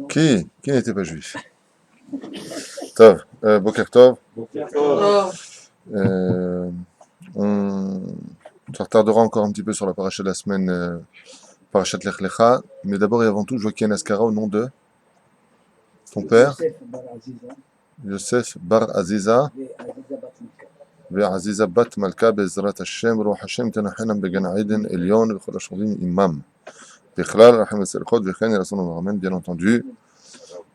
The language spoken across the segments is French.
Qui n'était pas juif? Tov, Boker Tov. Oh, Euh, on se retardera encore un petit peu sur la paracha de la semaine, parachat Lech Lecha. Mais d'abord et avant tout, je vois qu'il y a une askara au nom de ton père, Yosef Bar Aziza, ועזיזה בת מלכה בעזרת השם, רוח השם תנחנם בגן עדן עליון וכל השוכבים עמם. בכלל, רחם וסליחות וכן ירצון אמן, bien entendu,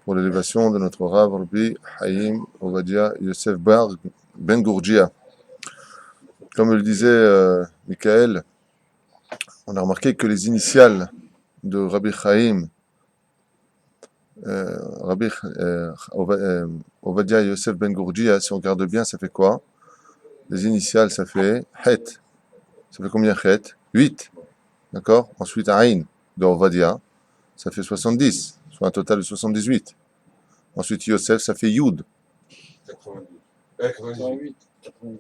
pour l'élévation de notre Rav Rabbi Haïm Ovadia Yosef Bar Ben Gourgia. Comme le disait Michael, on a remarqué que les initiales de Rabbi Haïm, Rabbi Ovadia Yosef Ben Gourgia, si on regarde bien, ça fait quoi? Les initiales, ça fait Het. Ça fait combien Het? 8. D'accord? Ensuite, Aïn de Ovadia, ça fait 70, soit un total de 78. Ensuite, Yosef, ça fait Yud.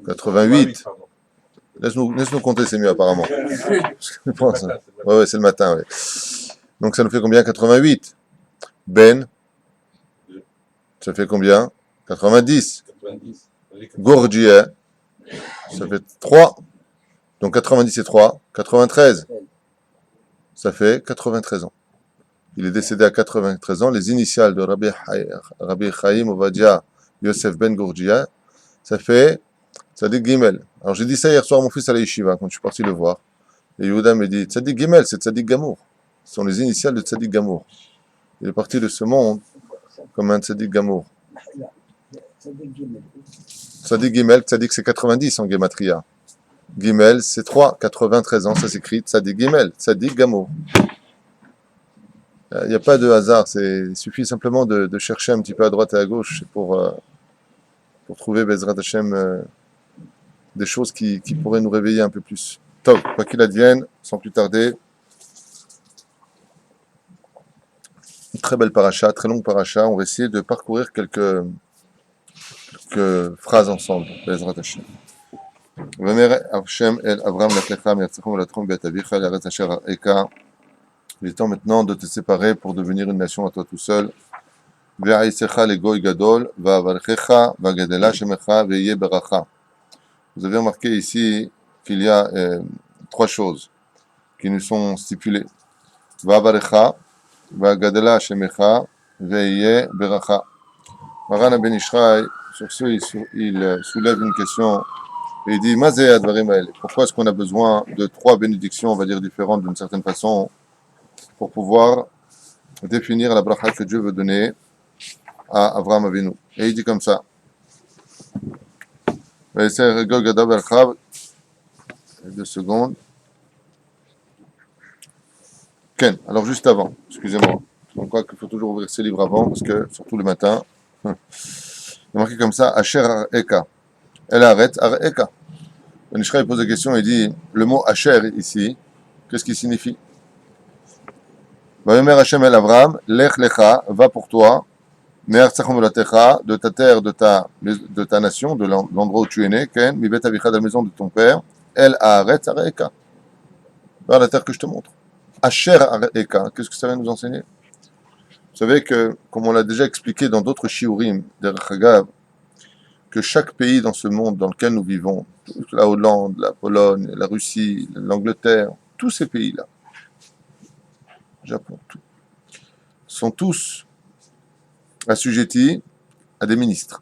88. Laisse-nous compter, c'est mieux apparemment. Ouais, c'est le matin. Ouais. Donc ça nous fait combien? 88. Ben, ça fait combien? 90. Gourdia, ça fait 3. Donc 90 et 3, 93. Ça fait 93 ans. Il est décédé à 93 ans. Les initiales de Rabbi Chaim Ovadia Yosef Ben Gourdia, ça fait Tzadik Gimel. Alors j'ai dit ça hier soir à mon fils à la yeshiva quand je suis parti le voir. Et Yehuda me dit Tzadik Gimel, c'est Tzadik Gamour. Ce sont les initiales de Tzadik Gamour. Il est parti de ce monde comme un Tzadik Gamour. Tzadik Gimel, Tzadik c'est 90 en Gematria. Gimel c'est 3, 93 ans, ça s'écrit Tzadik Gimel, Tzadik Gamour. Il n'y a pas de hasard, il suffit simplement de chercher un petit peu à droite et à gauche pour trouver Bezrat Hashem des choses qui pourraient nous réveiller un peu plus. Top, quoi qu'il advienne, sans plus tarder, une très belle paracha, très longue paracha. On va essayer de parcourir quelques phrases ensemble. Bezrat Hashem. Vemer Hashem el Avram lachlecha mi'atzachom v'latchom be'et avicha l'eretz asher ha'eka. Il est temps maintenant de te séparer pour devenir une nation à toi tout seul. Ve'aïsecha legoy gadol va'avarchecha va'gadela shemecha ve'yeh beracha. Vous avez remarqué ici qu'il y a 3 choses qui nous sont stipulées. Va'avarecha, va'gadela shemecha, ve'yeh beracha. Maran Ben Ishraï, sur ce, il soulève une question et il dit Mazé advarim hael. Pourquoi est-ce qu'on a besoin de 3 bénédictions, on va dire différentes d'une certaine façon, pour pouvoir définir la bracha que Dieu veut donner à Avraham Avinu? Et il dit comme ça. Deux secondes. Ken, alors juste avant, excusez-moi. Je crois qu'il faut toujours ouvrir ses livres avant, parce que, surtout le matin, il est marqué comme ça, Asher Ar-Eka. Elle arrête Ar-Eka. Ben Ishra pose la question, il dit, le mot Asher ici, qu'est-ce qu'il signifie? Vayomer Hashem el Avram, Lech Lecha, va pour toi, Me'ar Tzachom Velatecha, de ta terre, de ta nation, de l'endroit où tu es né, Ken, Mi Bet Avicha, de la maison de ton père, El Haaretz Ar-Eka, vers la terre que je te montre. Asher Ar-Eka, qu'est-ce que ça vient nous enseigner? Vous savez que, comme on l'a déjà expliqué dans d'autres shiurim, derech Hagav, que chaque pays dans ce monde dans lequel nous vivons, la Hollande, la Pologne, la Russie, l'Angleterre, tous ces pays-là, Japon, tout, sont tous assujettis à des ministres,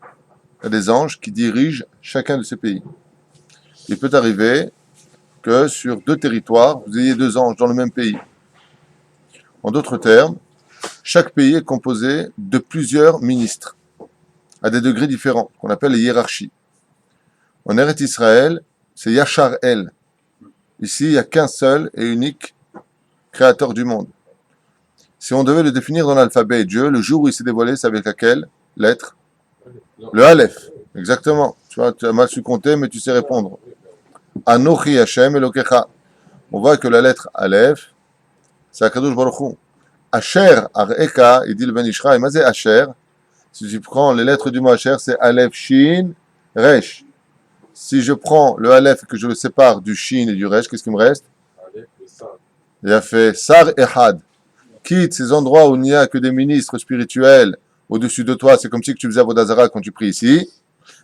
à des anges qui dirigent chacun de ces pays. Il peut arriver que sur 2 territoires, vous ayez 2 anges dans le même pays. En d'autres termes, chaque pays est composé de plusieurs ministres, à des degrés différents, qu'on appelle les hiérarchies. En Eretz Israël, c'est Yachar El. Ici, il n'y a qu'un seul et unique créateur du monde. Si on devait le définir dans l'alphabet, Dieu, le jour où il s'est dévoilé, c'est avec laquelle lettre? Le Aleph. Exactement. Tu vois, tu as mal su compter, mais tu sais répondre. Anochi Hashem Elokecha. On voit que la lettre Aleph, c'est Akadosh Baruch Hu. Asher Ar-Eka, il dit le Ben Ishra, et Mazé Asher, si tu prends les lettres du mot Asher, c'est Aleph, Shin, Resh. Si je prends le Aleph et que je le sépare du Shin et du Resh, qu'est-ce qui me reste? Il a fait Sar Ehad. quitte ces endroits où il n'y a que des ministres spirituels au-dessus de toi, c'est comme si tu faisais Avodazara quand tu pries ici,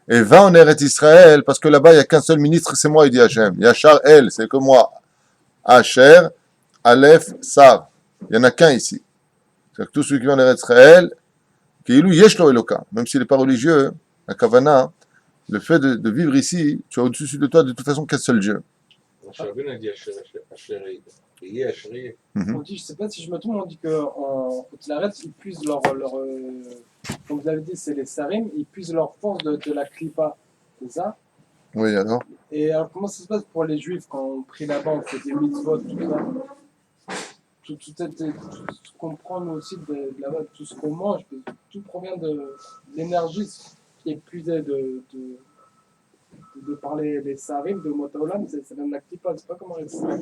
et va en Eretz Israël, parce que là-bas, il n'y a qu'un seul ministre, c'est moi, il dit Hachem. Yachar El, c'est que moi. Asher, Aleph, Sar. Il n'y en a qu'un ici. C'est-à-dire que tous ceux qui vont en Eretz Israël, Keilou Yeshlo Eloka, même s'il n'est pas religieux, la Kavana, le fait de vivre ici, tu as au-dessus de toi de toute façon qu'un seul Dieu. On dit, je ne sais pas si je me trompe, on dit qu'en Haute-Laretz, ils puisent comme vous avez dit, c'est les Sarim, ils puisent leur force de la Klippa, c'est ça? Oui, alors Et alors, comment ça se passe pour les Juifs quand on prie là-bas, on fait des mitzvot, tout ça? Tout comprend nous aussi de là-bas, tout ce qu'on mange, tout provient de l'énergie qui est puisée de parler les Sarim, de Motaolam, ça vient de la Klippa, c'est pas comment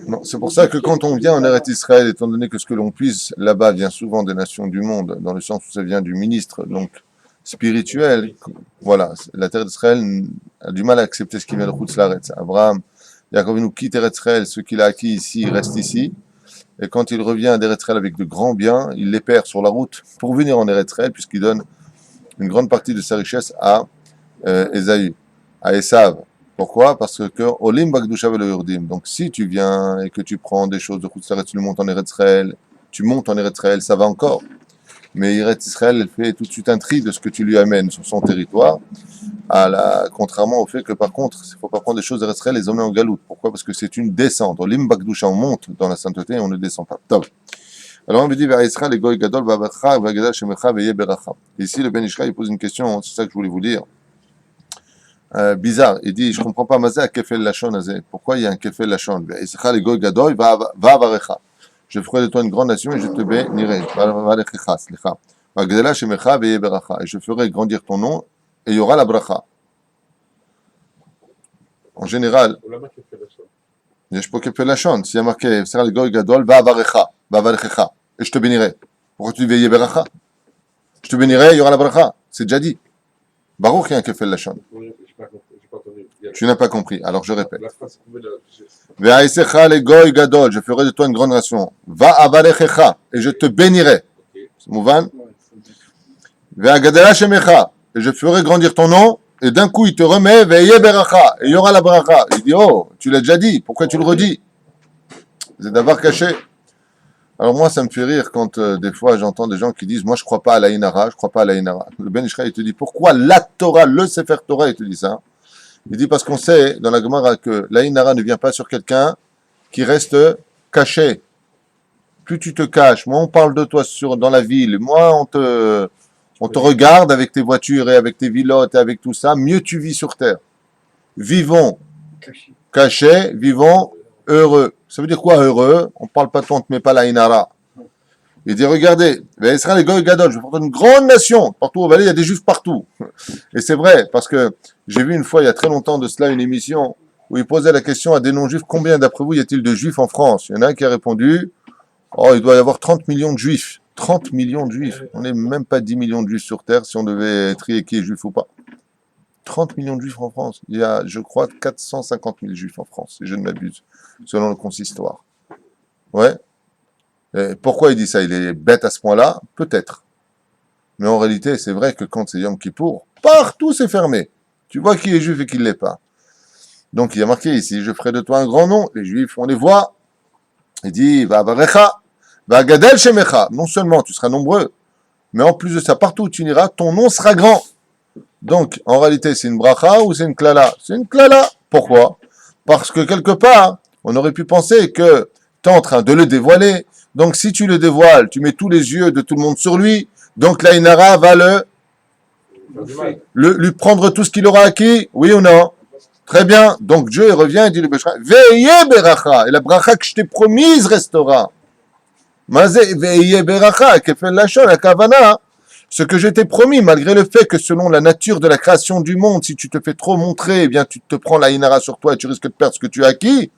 non, c'est pour ça que quand on vient en Eretz Israël, étant donné que ce que l'on puisse là-bas vient souvent des nations du monde, dans le sens où ça vient du ministre, donc spirituel, voilà, la terre d'Israël a du mal à accepter ce qui vient de Chutz Laaretz. Abraham, Yaakov nous quitte Eretz Israël, ce qu'il a acquis ici, il reste ici. Et quand il revient d'Eretz Israël avec de grands biens, il les perd sur la route pour venir en Eretz Israël, puisqu'il donne une grande partie de sa richesse à Ésaü, à Esav. Pourquoi? Parce que Olim Bagdusha Velo Yurdim. Donc si tu viens et que tu prends des choses de Chutz Laaretz, tu montes en Eretz Israël, tu montes en Eretz Israël, ça va encore. Mais Eretz Israël, elle fait tout de suite un tri de ce que tu lui amènes sur son territoire, contrairement au fait que par contre, il ne faut pas prendre des choses d'Eretz Israël et les emmener en galoute. Pourquoi? Parce que c'est une descente. Olim Bagdusha, on monte dans la sainteté et on ne descend pas. Top. Alors on lui dit, Israël, le Goy Gadol, Vavacha, Vagadal Shemecha, Veye Beracha. Ici, le Ben Ishra, il pose une question, c'est ça que je voulais vous dire. Bizarre, il dit, je ne comprends pas, Mazé, à Kefel Lachon, pourquoi il y a un Kefel Lachon? Israël, le Goy Gadol, Vavarecha. Je ferai de toi une grande nation et je te bénirai. Et je ferai grandir ton nom et il y aura la bracha. En général, il y a s'il y a marqué et je te bénirai. Pourquoi tu dis beracha? Je te bénirai, il y aura la bracha. C'est déjà dit. Baruch, il y a un kefel lachon. Tu n'as pas compris, alors je répète. Je ferai de toi une grande nation. Va avarechecha, et je te bénirai. Mouvan. Et je ferai grandir ton nom, et d'un coup il te remet, et il y aura la bracha. Il dit, oh, tu l'as déjà dit, pourquoi tu le redis? C'est d'abord caché. Alors moi, ça me fait rire quand des fois j'entends des gens qui disent, moi je crois pas à la Inara, je crois pas à la Inara. Le Ben Ishra, il te dit, pourquoi la Torah, le Sefer Torah, il te dit ça? Il dit parce qu'on sait dans la Gemara que la Inara ne vient pas sur quelqu'un qui reste caché. Plus tu te caches, moins on parle de toi dans la ville, moins on te regarde avec tes voitures et avec tes vilottes et avec tout ça, mieux tu vis sur terre. Vivons cachés, vivons heureux. Ça veut dire quoi heureux? On ne parle pas de toi, on ne te met pas la Inara. Il dit, regardez, Israël et Goy Gadol, je vais faire une grande nation. Partout au Valais, il y a des juifs partout. Et c'est vrai, parce que j'ai vu une fois, il y a très longtemps de cela, une émission où il posait la question à des non-juifs, combien d'après vous y a-t-il de juifs en France? Il y en a un qui a répondu, oh, il doit y avoir 30 millions de juifs. 30 millions de juifs. On n'est même pas 10 millions de juifs sur Terre si on devait trier qui est juif ou pas. 30 millions de juifs en France. Il y a, je crois, 450 000 juifs en France, si je ne m'abuse, selon le consistoire. Ouais. Et pourquoi il dit ça? Il est bête à ce point-là? Peut-être. Mais en réalité, c'est vrai que quand c'est Yom Kippour, partout c'est fermé. Tu vois qui est juif et qui ne l'est pas. Donc il y a marqué ici, je ferai de toi un grand nom. Les juifs, on les voit. Il dit, va avarecha, va gadel shemecha. Non seulement tu seras nombreux, mais en plus de ça, partout où tu iras, ton nom sera grand. Donc, en réalité, c'est une bracha ou c'est une klala? C'est une klala. Pourquoi? Parce que quelque part, on aurait pu penser que tu es en train de le dévoiler. Donc, si tu le dévoiles, tu mets tous les yeux de tout le monde sur lui. Donc, la Inara va lui prendre tout ce qu'il aura acquis. Oui ou non? Très bien. Donc, Dieu revient et dit le Béchra, veillez beracha. Et la bracha que je t'ai promise restera. Mazé, veillez beracha. Kefel lachon, la kavana. Ce que je t'ai promis, malgré le fait que selon la nature de la création du monde, si tu te fais trop montrer, eh bien tu te prends la Inara sur toi et tu risques de perdre ce que tu as acquis.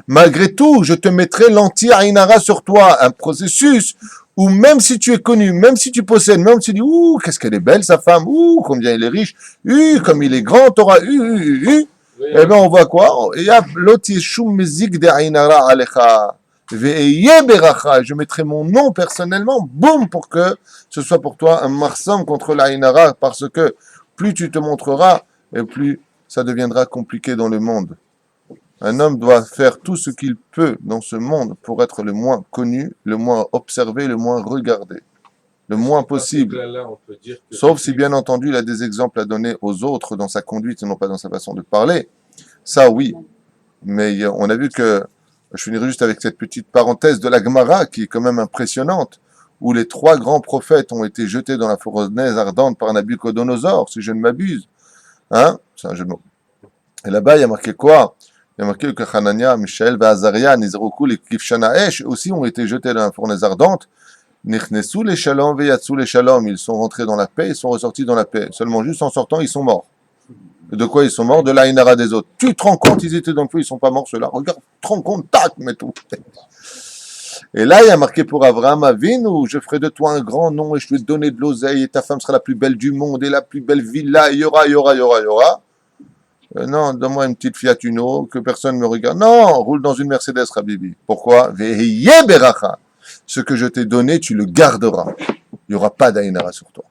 Malgré tout, je te mettrai l'entière Inara sur toi, un processus où même si tu es connu, même si tu possèdes, même si tu dis, ouh, qu'est-ce qu'elle est belle sa femme, ouh, combien il est riche, comme il est grand, t'auras, eh bien on voit quoi? Il y a l'autre yeshum mezik de Inara alecha. Ve'eye beracha, je mettrai mon nom personnellement, boum, pour que ce soit pour toi un marsam contre la inara, parce que plus tu te montreras, et plus ça deviendra compliqué dans le monde. Un homme doit faire tout ce qu'il peut dans ce monde pour être le moins connu, le moins observé, le moins regardé, le moins possible. Là, on peut dire que Sauf si, bien entendu, il a des exemples à donner aux autres dans sa conduite et non pas dans sa façon de parler. Ça, oui. Mais on a vu que, je finirai juste avec cette petite parenthèse de la Gemara qui est quand même impressionnante, où les 3 grands prophètes ont été jetés dans la fournaise ardente par Nabucodonosor, si je ne m'abuse. Hein? C'est un jeu de mots. Et là-bas, il y a marqué quoi? Il y a marqué que Hanania, Mishaël et Azaria, Nizroku, les Kifshanaesh aussi ont été jetés dans la fournaise ardente. Nichnesu les shalom veyatsu les shalom. Ils sont rentrés dans la paix, ils sont ressortis dans la paix. Seulement juste en sortant, ils sont morts. Et de quoi ils sont morts? De la inara des autres. Tu te rends compte, ils étaient dans le feu, ils sont pas morts ceux-là. Regarde, tu te rends compte, tac, mais tout. Et là, il y a marqué pour Avraham Avinu, je ferai de toi un grand nom et je vais te donner de l'oseille et ta femme sera la plus belle du monde et la plus belle villa. Il y aura. Non, donne-moi une petite Fiat Uno, que personne ne me regarde. Non, roule dans une Mercedes, Rabibi. Pourquoi? Veheye beracha. Ce que je t'ai donné, tu le garderas. Il n'y aura pas d'Aïnara sur toi.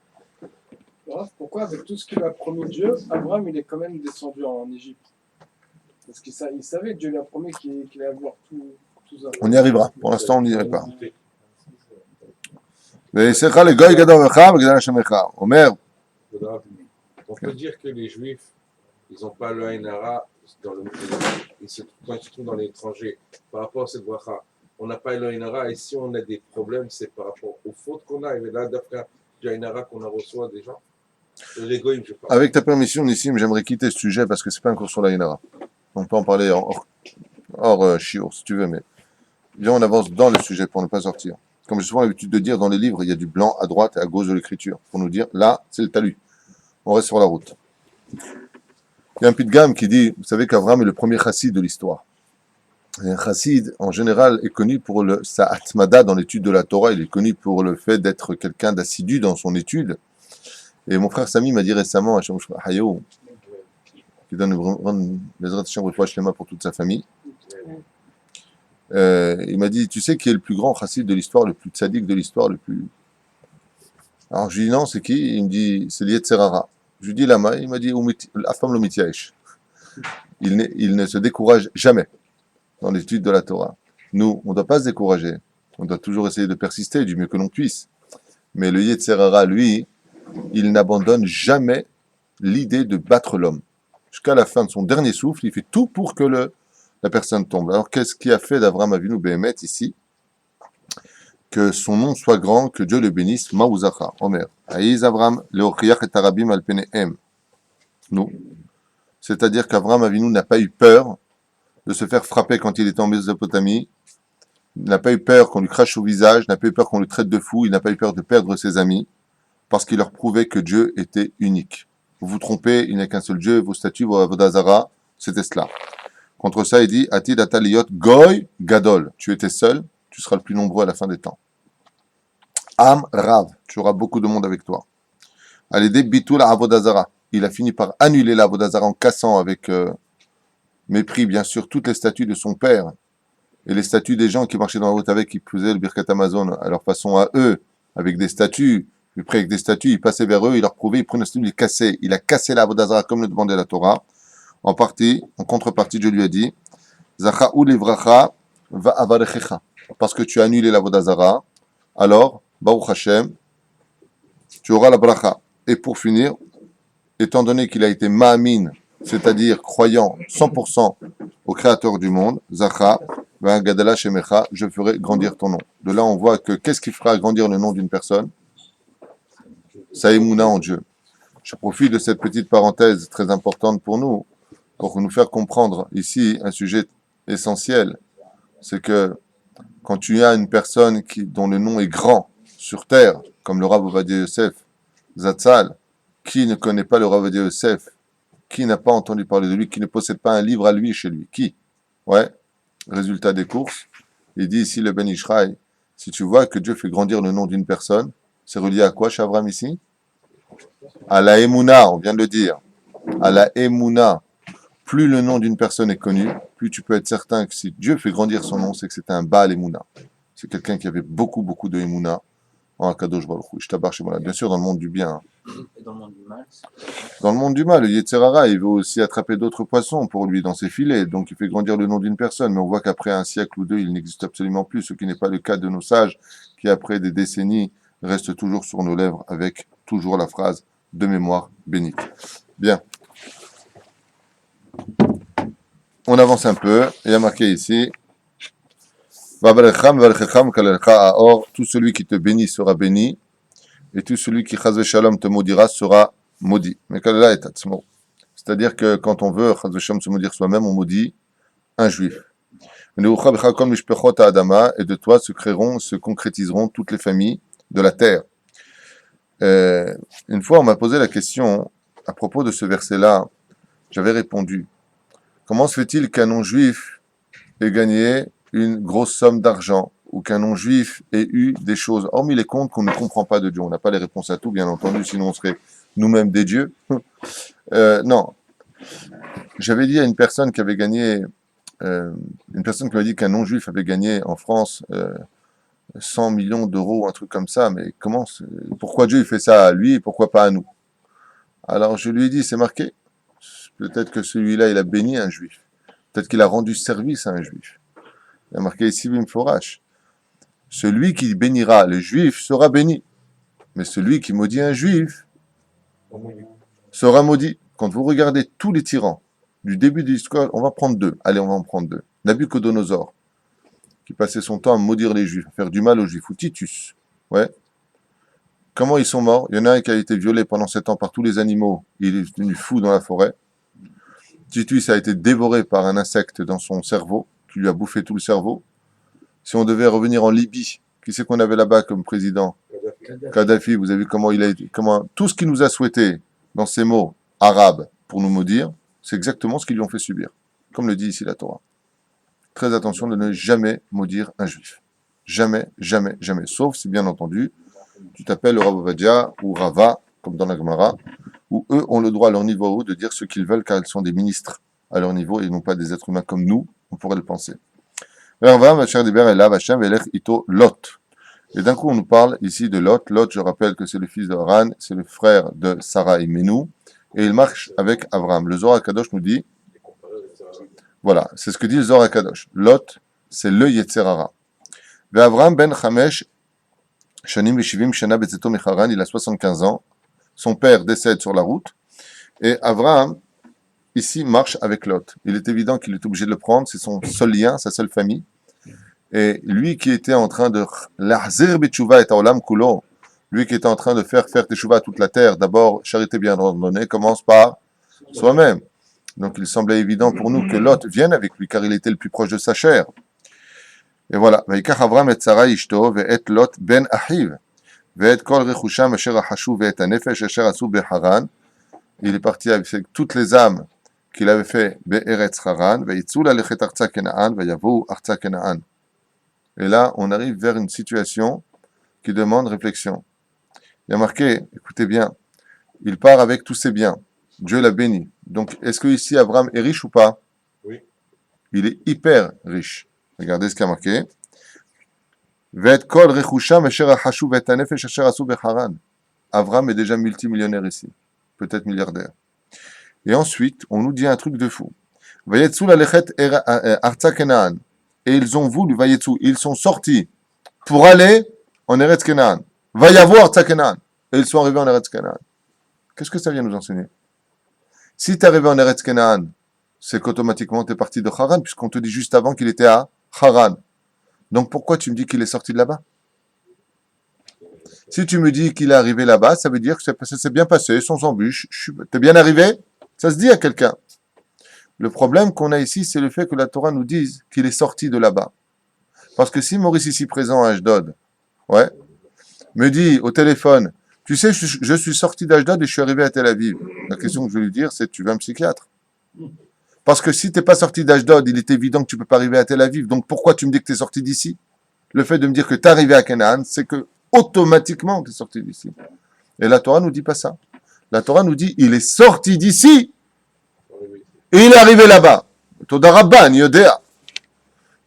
Alors, pourquoi, avec tout ce qu'il a promis Dieu, Abraham, il est quand même descendu en Égypte? Parce qu'il savait, Dieu lui a promis qu'il allait avoir tout ça. On y arrivera. Pour l'instant, on n'y arrive pas. Omer, on peut dire que les Juifs, ils n'ont pas le Haïnara quand ils se trouvent dans l'étranger. Par rapport à cette bracha, on n'a pas le Haïnara et si on a des problèmes, c'est par rapport aux fautes qu'on a. Et là, d'après du Haïnara qu'on a reçu des gens. L'égoïme, je parle. avec ta permission, Nissim, j'aimerais quitter ce sujet parce que c'est pas un cours sur l'Aïnara. On peut en parler hors chiour, si tu veux, mais viens, on avance dans le sujet pour ne pas sortir. Comme j'ai souvent l'habitude de dire dans les livres, il y a du blanc à droite et à gauche de l'écriture pour nous dire, là, c'est le talus. On reste sur la route. Il y a un gamme qui dit, vous savez qu'Avraham est le premier chassid de l'histoire. Et un chassid, en général, est connu pour sa atmada dans l'étude de la Torah. Il est connu pour le fait d'être quelqu'un d'assidu dans son étude. Et mon frère Samy m'a dit récemment, qui donne les Shlema pour toute sa famille. Il m'a dit, tu sais qui est le plus grand chassid de l'histoire, le plus tzaddik de l'histoire, le plus... Alors je lui dis non, c'est qui? Il me dit, c'est Yetzerara. Je lui dis lama, il m'a dit, Afam Lomitiaesh. Il ne se décourage jamais dans l'étude de la Torah. Nous, on ne doit pas se décourager. On doit toujours essayer de persister du mieux que l'on puisse. Mais le Yetzerara, lui, il n'abandonne jamais l'idée de battre l'homme. Jusqu'à la fin de son dernier souffle, il fait tout pour que la personne tombe. Alors, qu'est-ce qui a fait d'Avraham Avinu Behemet ici? Que son nom soit grand, que Dieu le bénisse. Maouzacha, Omer. Aïz Avraham, Leochiach et Arabim Alpenehem. Nous. C'est-à-dire qu'Avraham Avinu n'a pas eu peur de se faire frapper quand il était en Mésopotamie. Il n'a pas eu peur qu'on lui crache au visage, n'a pas eu peur qu'on le traite de fou, il n'a pas eu peur de perdre ses amis, parce qu'il leur prouvait que Dieu était unique. Vous vous trompez, il n'y a qu'un seul Dieu, vos statues, vos avodazara, c'était cela. Contre ça, il dit, Atid ataliyot goy gadol. Tu étais seul, tu seras le plus nombreux à la fin des temps. Am rav, tu auras beaucoup de monde avec toi. Alédé bitul avodazara. Il a fini par annuler l'avodazara en cassant avec mépris, bien sûr, toutes les statues de son père et les statues des gens qui marchaient dans la route avec, qui faisaient le Birkat Amazon à leur façon à eux, avec des statues. Puis près avec des statues, il passait vers eux, il leur prouvait, il prenait une statue, il cassait. Il a cassé l'avodazara comme le demandait la Torah. En contrepartie, Dieu lui a dit, Zachaou livracha va avarechecha. Parce que tu as annulé l'avodazara, alors, Baruch Hashem, tu auras la bracha. Et pour finir, étant donné qu'il a été ma'amin, c'est-à-dire croyant 100% au Créateur du monde, Zacha, Gadala Shemecha, je ferai grandir ton nom. De là, on voit que qu'est-ce qui fera grandir le nom d'une personne? Sa émouna en Dieu. Je profite de cette petite parenthèse très importante pour nous faire comprendre ici un sujet essentiel. C'est que quand tu as une personne dont le nom est grand sur terre, comme le Rav Ovadia Yosef, Zatzal, qui ne connaît pas le Rav Ovadia Yosef, qui n'a pas entendu parler de lui, qui ne possède pas un livre à lui chez lui, qui? Ouais, résultat des courses, il dit ici le Ben Ishraï, si tu vois que Dieu fait grandir le nom d'une personne, c'est relié à quoi, chez Abraham ici? À la Emouna, on vient de le dire. À la Emouna. plus le nom d'une personne est connu, plus tu peux être certain que si Dieu fait grandir son nom, c'est que c'était un Baal Emouna. C'est quelqu'un qui avait beaucoup, beaucoup de Emouna en Akadosh Baruch Hu. Ishtabach Shemona. Bien sûr, dans le monde du bien. Et dans le monde du mal, Dans le monde du mal, le Yetzerara, il veut aussi attraper d'autres poissons pour lui dans ses filets. Donc, il fait grandir le nom d'une personne. Mais on voit qu'après un siècle ou deux, il n'existe absolument plus. Ce qui n'est pas le cas de nos sages, qui après des décennies, restent toujours sur nos lèvres avec toujours la phrase de mémoire bénite. Bien. On avance un peu. Il y a marqué ici. Tout celui qui te bénit sera béni. Et tout celui qui chas shalom te maudira sera maudit. C'est-à-dire que quand on veut chas shalom se maudire soi-même, on maudit un juif. Et de toi se créeront, se concrétiseront toutes les familles de la terre. Une fois, on m'a posé la question à propos de ce verset-là. J'avais répondu. Comment se fait-il qu'un non-juif ait gagné une grosse somme d'argent ou qu'un non-juif ait eu des choses, hormis les comptes qu'on ne comprend pas de Dieu? On n'a pas les réponses à tout, bien entendu, sinon on serait nous-mêmes des dieux. Non. J'avais dit à une personne qui avait gagné, une personne qui m'a dit qu'un non-juif avait gagné en France 100 millions d'euros, un truc comme ça, mais pourquoi Dieu il fait ça à lui et pourquoi pas à nous? Alors je lui ai dit, c'est marqué. Peut-être que celui-là, il a béni un juif. Peut-être qu'il a rendu service à un juif. Il y a marqué ici, Bimforash. Celui qui bénira le juif sera béni. Mais celui qui maudit un juif sera maudit. Quand vous regardez tous les tyrans, du début de l'histoire, on va prendre deux. Allez, on va en prendre deux. Nabuchodonosor, qui passait son temps à maudire les juifs, à faire du mal aux juifs. Ou Titus. Ouais. Comment ils sont morts? Il y en a un qui a été violé pendant 7 ans par tous les animaux. Il est devenu fou dans la forêt. Titus a été dévoré par un insecte dans son cerveau, qui lui a bouffé tout le cerveau. Si on devait revenir en Libye, qui c'est qu'on avait là-bas comme président? Kadhafi. Vous avez vu comment il a été, tout ce qu'il nous a souhaité dans ces mots arabes pour nous maudire, c'est exactement ce qu'ils lui ont fait subir. Comme le dit ici la Torah. Très attention de ne jamais maudire un juif. Jamais, jamais, jamais. Sauf si, bien entendu, tu t'appelles le Rav Ovadia ou Rava, comme dans la Gemara, où eux ont le droit à leur niveau de dire ce qu'ils veulent car ils sont des ministres à leur niveau et non pas des êtres humains comme nous, on pourrait le penser. Et d'un coup, on nous parle ici de Lot. Lot, je rappelle que c'est le fils de Haran, c'est le frère de Sarah et Menou, et il marche avec Abraham. Le Zohar HaKadosh nous dit, voilà, c'est ce que dit le Zohar HaKadosh. Lot, c'est le Yetzerara. Abraham ben Chamesh, Shanim Veshivim Shana Betzeto Mecharan, il a 75 ans. Son père décède sur la route. Et Abraham, ici, marche avec Lot. Il est évident qu'il est obligé de le prendre. C'est son seul lien, sa seule famille. Et lui qui était en train de l'ahzir b'tshuva et olam kulo, lui qui était en train de faire teshuva à toute la terre, d'abord, charité bien ordonnée, commence par soi-même. Donc il semblait évident pour nous que Lot vienne avec lui, car il était le plus proche de sa chair. Et voilà. Vaikach Avram et Sarah ishto ve'et Lot ben achiv ve'et kol rechusham asher ahashu ve'et hanefesh asher asu beharan. Il est parti avec toutes les âmes qu'il avait fait be'eretz Haran ve'yitzu lalechet arza Kenaan ve'yavu arza Kenaan. Et là, on arrive vers une situation qui demande réflexion. Il y a marqué, écoutez bien, il part avec tous ses biens. Dieu l'a béni. Donc, est-ce que ici Abraham est riche ou pas? Oui. Il est hyper riche. Regardez ce qu'il y a marqué. Abraham est déjà multimillionnaire ici. Peut-être milliardaire. Et ensuite, on nous dit un truc de fou. Et ils ont voulu, ils sont sortis pour aller en Eretz Kenaan. Va y avoir Arza Kenaan. Et ils sont arrivés en Eretz Kenaan. Qu'est-ce que ça vient nous enseigner? Si tu es arrivé en Eretz Kenaan, c'est qu'automatiquement tu es parti de Haran, puisqu'on te dit juste avant qu'il était à Haran. Donc pourquoi tu me dis qu'il est sorti de là-bas? Si tu me dis qu'il est arrivé là-bas, ça veut dire que ça s'est bien passé, sans embûche. T'es bien arrivé? Ça se dit à quelqu'un. Le problème qu'on a ici, c'est le fait que la Torah nous dise qu'il est sorti de là-bas. Parce que si Maurice ici présent à Ashdod, ouais, me dit au téléphone, tu sais, je suis sorti d'Ashdod et je suis arrivé à Tel Aviv. La question que je vais lui dire, c'est tu veux un psychiatre? Parce que si tu n'es pas sorti d'Ashdod, il est évident que tu ne peux pas arriver à Tel Aviv. Donc pourquoi tu me dis que tu es sorti d'ici? Le fait de me dire que tu es arrivé à Canaan, c'est que automatiquement tu es sorti d'ici. Et la Torah ne nous dit pas ça. La Torah nous dit, il est sorti d'ici. Et il est arrivé là-bas. Todarabban, Yodea.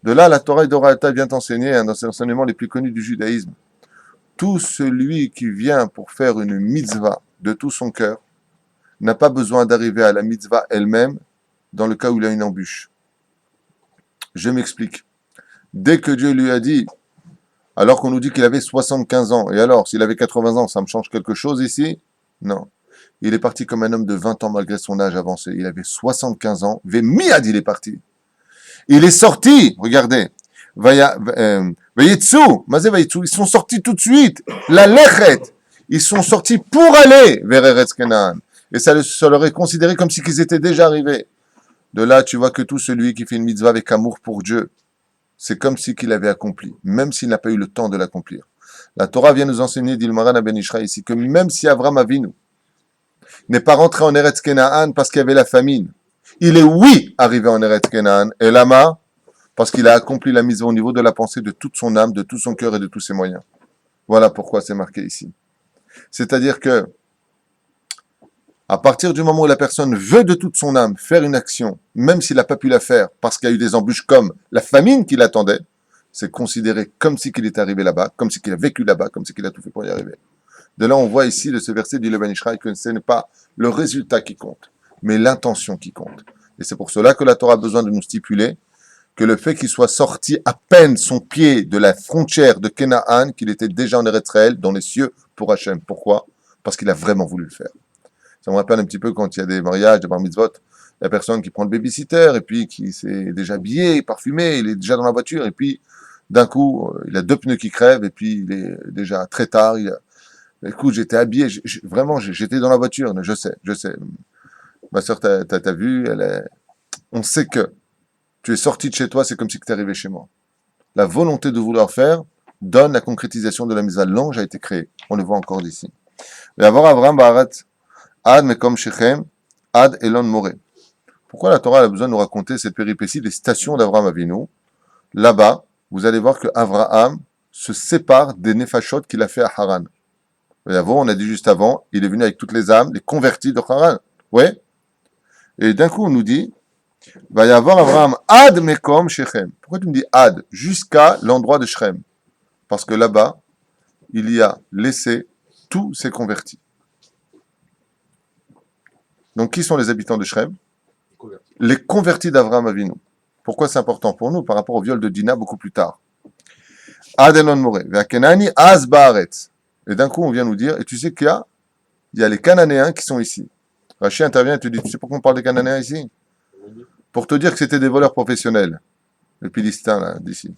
De là, la Torah d'Orata vient enseigner un des enseignements les plus connus du judaïsme. Tout celui qui vient pour faire une mitzvah de tout son cœur n'a pas besoin d'arriver à la mitzvah elle-même dans le cas où il a une embûche. Je m'explique. Dès que Dieu lui a dit, alors qu'on nous dit qu'il avait 75 ans, et alors, s'il avait 80 ans, ça me change quelque chose ici? Non. Il est parti comme un homme de 20 ans malgré son âge avancé. Il avait 75 ans. Vemiad, il est parti. Il est sorti, regardez. Vayetsu, ils sont sortis tout de suite. La lechet. Ils sont sortis pour aller vers Eretz Canaan. Et ça leur est considéré comme si qu'ils étaient déjà arrivés. De là, tu vois que tout celui qui fait une mitzvah avec amour pour Dieu, c'est comme si qu'il avait accompli, même s'il n'a pas eu le temps de l'accomplir. La Torah vient nous enseigner, dit le Maran Ben Ishra ici, que même si Avram Avinu n'est pas rentré en Eretz Canaan parce qu'il y avait la famine, il est oui arrivé en Eretz Canaan. Et Lama, parce qu'il a accompli la mise au niveau de la pensée de toute son âme, de tout son cœur et de tous ses moyens. Voilà pourquoi c'est marqué ici. C'est-à-dire que, à partir du moment où la personne veut de toute son âme faire une action, même s'il n'a pas pu la faire parce qu'il y a eu des embûches comme la famine qui l'attendait, c'est considéré comme si qu'il est arrivé là-bas, comme si qu'il a vécu là-bas, comme si qu'il a tout fait pour y arriver. De là, on voit ici de ce verset du Ben Ishraï que ce n'est pas le résultat qui compte, mais l'intention qui compte. Et c'est pour cela que la Torah a besoin de nous stipuler que le fait qu'il soit sorti à peine son pied de la frontière de Canaan, qu'il était déjà en Eretz Israël, dans les cieux, pour Hachem. Pourquoi? Parce qu'il a vraiment voulu le faire. Ça me rappelle un petit peu quand il y a des mariages, des bar mitzvot, la personne qui prend le babysitter, et puis qui s'est déjà habillé, parfumé, il est déjà dans la voiture, et puis d'un coup, il a 2 pneus qui crèvent, et puis il est déjà très tard, écoute, j'étais habillé, vraiment, j'étais dans la voiture, je sais. Ma soeur, t'as vu, on sait que tu es sorti de chez toi, c'est comme si tu es arrivé chez moi. La volonté de vouloir faire donne la concrétisation de la mise à l'ange a été créée. On le voit encore d'ici. Et avoir Abraham Baharat, Ad Mekom Shechem, Ad Elon Moré. Pourquoi la Torah a besoin de nous raconter cette péripétie des stations d'Abraham Avinu? Là-bas, vous allez voir que Abraham se sépare des Nefashot qu'il a fait à Haran. Et avant, on a dit juste avant, il est venu avec toutes les âmes, les convertis de Haran. Ouais. Et d'un coup, on nous dit, va y avoir Abraham Ad Mekom Shechem. Pourquoi tu me dis Ad? Jusqu'à l'endroit de Shrem. Parce que là-bas, il y a laissé tous ses convertis. Donc, qui sont les habitants de Shrem? Les convertis d'Abraham Avinu. Pourquoi c'est important pour nous par rapport au viol de Dina beaucoup plus tard? Ad Elon Moré. Ve'akenani Az Baaretz. Et d'un coup, on vient nous dire, et tu sais qu'il y a les Cananéens qui sont ici. Rachi intervient et te dit, tu sais pourquoi on parle des Cananéens ici? Pour te dire que c'était des voleurs professionnels, les Philistins là, d'ici.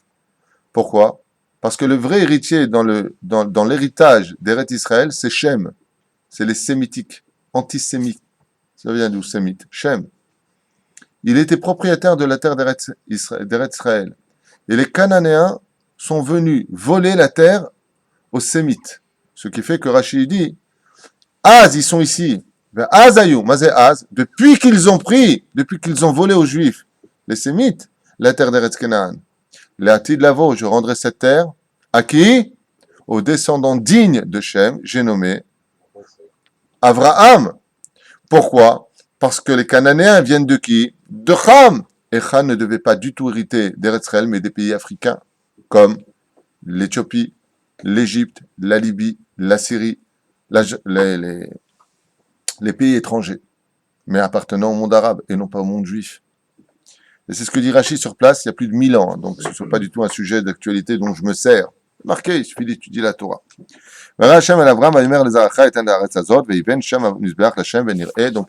Pourquoi? Parce que le vrai héritier dans l'héritage d'Eretz Israël, c'est Shem. C'est les sémitiques, antisémites. Ça vient d'où, sémite? Shem. Il était propriétaire de la terre d'Eretz Israël. Et les Cananéens sont venus voler la terre aux Sémites. Ce qui fait que Rachid dit, Az, ils sont ici. Azayou, Mazé Az, depuis qu'ils ont volé aux Juifs, les Sémites, la terre d'Eretz Canaan. L'Ati de Lavo, je rendrai cette terre à qui? Aux descendants dignes de Shem, j'ai nommé Avraham. Pourquoi? Parce que les Cananéens viennent de qui? De Cham. Et Cham ne devait pas du tout hériter d'Eretz Israël, mais des pays africains, comme l'Éthiopie, l'Égypte, la Libye, la Syrie, les pays étrangers, mais appartenant au monde arabe et non pas au monde juif. Et c'est ce que dit Rachid sur place il y a plus de 1000 ans, donc ce n'est pas du tout un sujet d'actualité dont je me sers. Marqué, il suffit d'étudier la Torah. Donc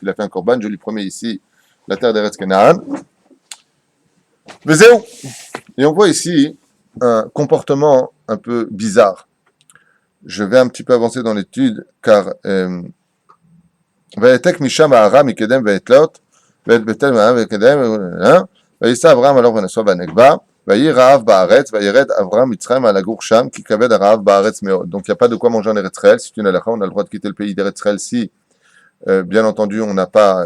il a fait un korban, je lui promets ici la terre d'Eretz Canaan. Et on voit ici un comportement un peu bizarre. Je vais un petit peu avancer dans l'étude, car Vayetek Misham Aram Ikedem Vayetlot, Vayet Betel Ma'am Ikedem, Vayissa Abraham alors Venesoa Banekba, Vayi Raav Baaretz, Vayered Abraham Mitzrayim Alagour Sham, qui kaved Raav Baaretz Meod. Donc il n'y a pas de quoi manger en Eretz Israël, c'est une halakha, on a le droit de quitter le pays d'Eretz Israël si, bien entendu, on n'a pas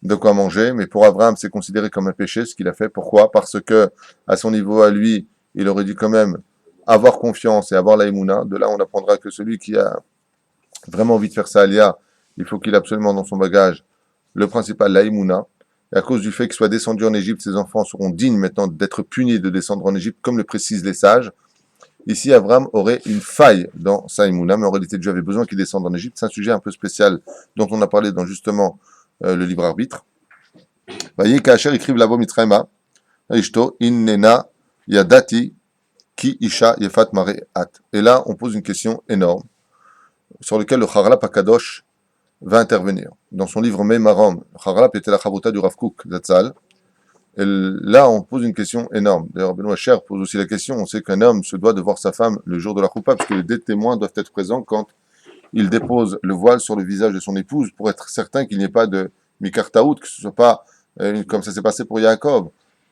de quoi manger, mais pour Abraham c'est considéré comme un péché ce qu'il a fait. Pourquoi? Parce que à son niveau à lui, il aurait dû quand même avoir confiance et avoir la émouna. De là on apprendra que celui qui a vraiment envie de faire sa alia, il faut qu'il ait absolument dans son bagage le principal, la émouna. Et à cause du fait qu'il soit descendu en Égypte, ses enfants seront dignes maintenant d'être punis de descendre en Égypte, comme le précisent les sages. Ici, Abraham aurait une faille dans sa Emouna, mais en réalité, Dieu avait besoin qu'il descende en Égypte. C'est un sujet un peu spécial dont on a parlé dans justement le libre arbitre. Voyez, Kacher écrivent Lavo Mitraima, Ishto, Innena, Yadati, Ki Isha Yefat Mare At. Et là, on pose une question énorme sur laquelle le Haralap Akadosh va intervenir. Dans son livre Memarom, le Haralap était la Chavota du Rav Kook, Zatzal. Et là, on pose une question énorme. D'ailleurs, Benoît Cher pose aussi la question. On sait qu'un homme se doit de voir sa femme le jour de la choupa, parce que les deux témoins doivent être présents quand il dépose le voile sur le visage de son épouse, pour être certain qu'il n'y ait pas de mikartaout, que ce soit pas comme ça s'est passé pour Yaakov.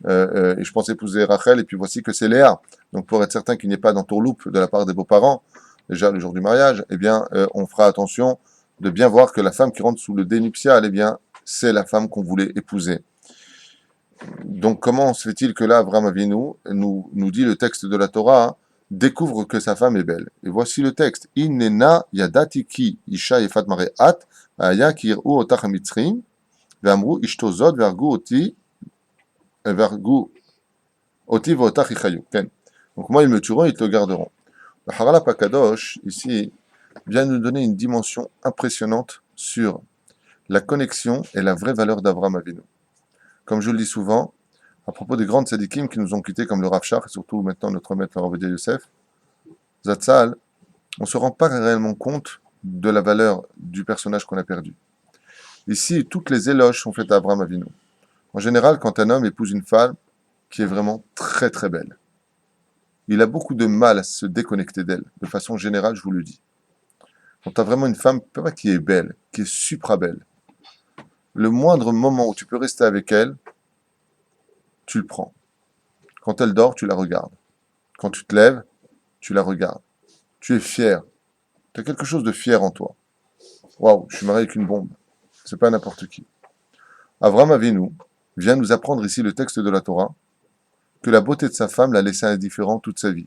Et je pense épouser Rachel, et puis voici que c'est Léa. Donc, pour être certain qu'il n'y ait pas d'entourloupe de la part des beaux-parents, déjà le jour du mariage, eh bien, on fera attention de bien voir que la femme qui rentre sous le dénuptial, eh bien, c'est la femme qu'on voulait épouser. Donc, comment se fait-il que là, Abraham Avinu nous dit le texte de la Torah, hein, découvre que sa femme est belle. Et voici le texte. Innena yadati ki isha yefat mare at aya ki ir'u otach mitzrim ve'amru ishto zot vergu oti ve'otach ichayu. Donc, moi, ils me tueront, ils te garderont. Le Haralap Akadosh, ici, vient nous donner une dimension impressionnante sur la connexion et la vraie valeur d'Abraham Avinu. Comme je le dis souvent, à propos des grandes tzadikim qui nous ont quittés, comme le Rav Shach, et surtout maintenant notre maître Rav Ovadia Yosef, Zatzal, on ne se rend pas réellement compte de la valeur du personnage qu'on a perdu. Ici, toutes les éloges sont faites à Abraham Avinu. En général, quand un homme épouse une femme qui est vraiment très très belle, il a beaucoup de mal à se déconnecter d'elle. De façon générale, je vous le dis. Quand tu as vraiment une femme, pas qui est belle, qui est supra belle, le moindre moment où tu peux rester avec elle, tu le prends. Quand elle dort, tu la regardes. Quand tu te lèves, tu la regardes. Tu es fier. Tu as quelque chose de fier en toi. Waouh, je suis marié avec une bombe. C'est pas n'importe qui. Avraham Avinu vient nous apprendre ici le texte de la Torah que la beauté de sa femme l'a laissé indifférent toute sa vie.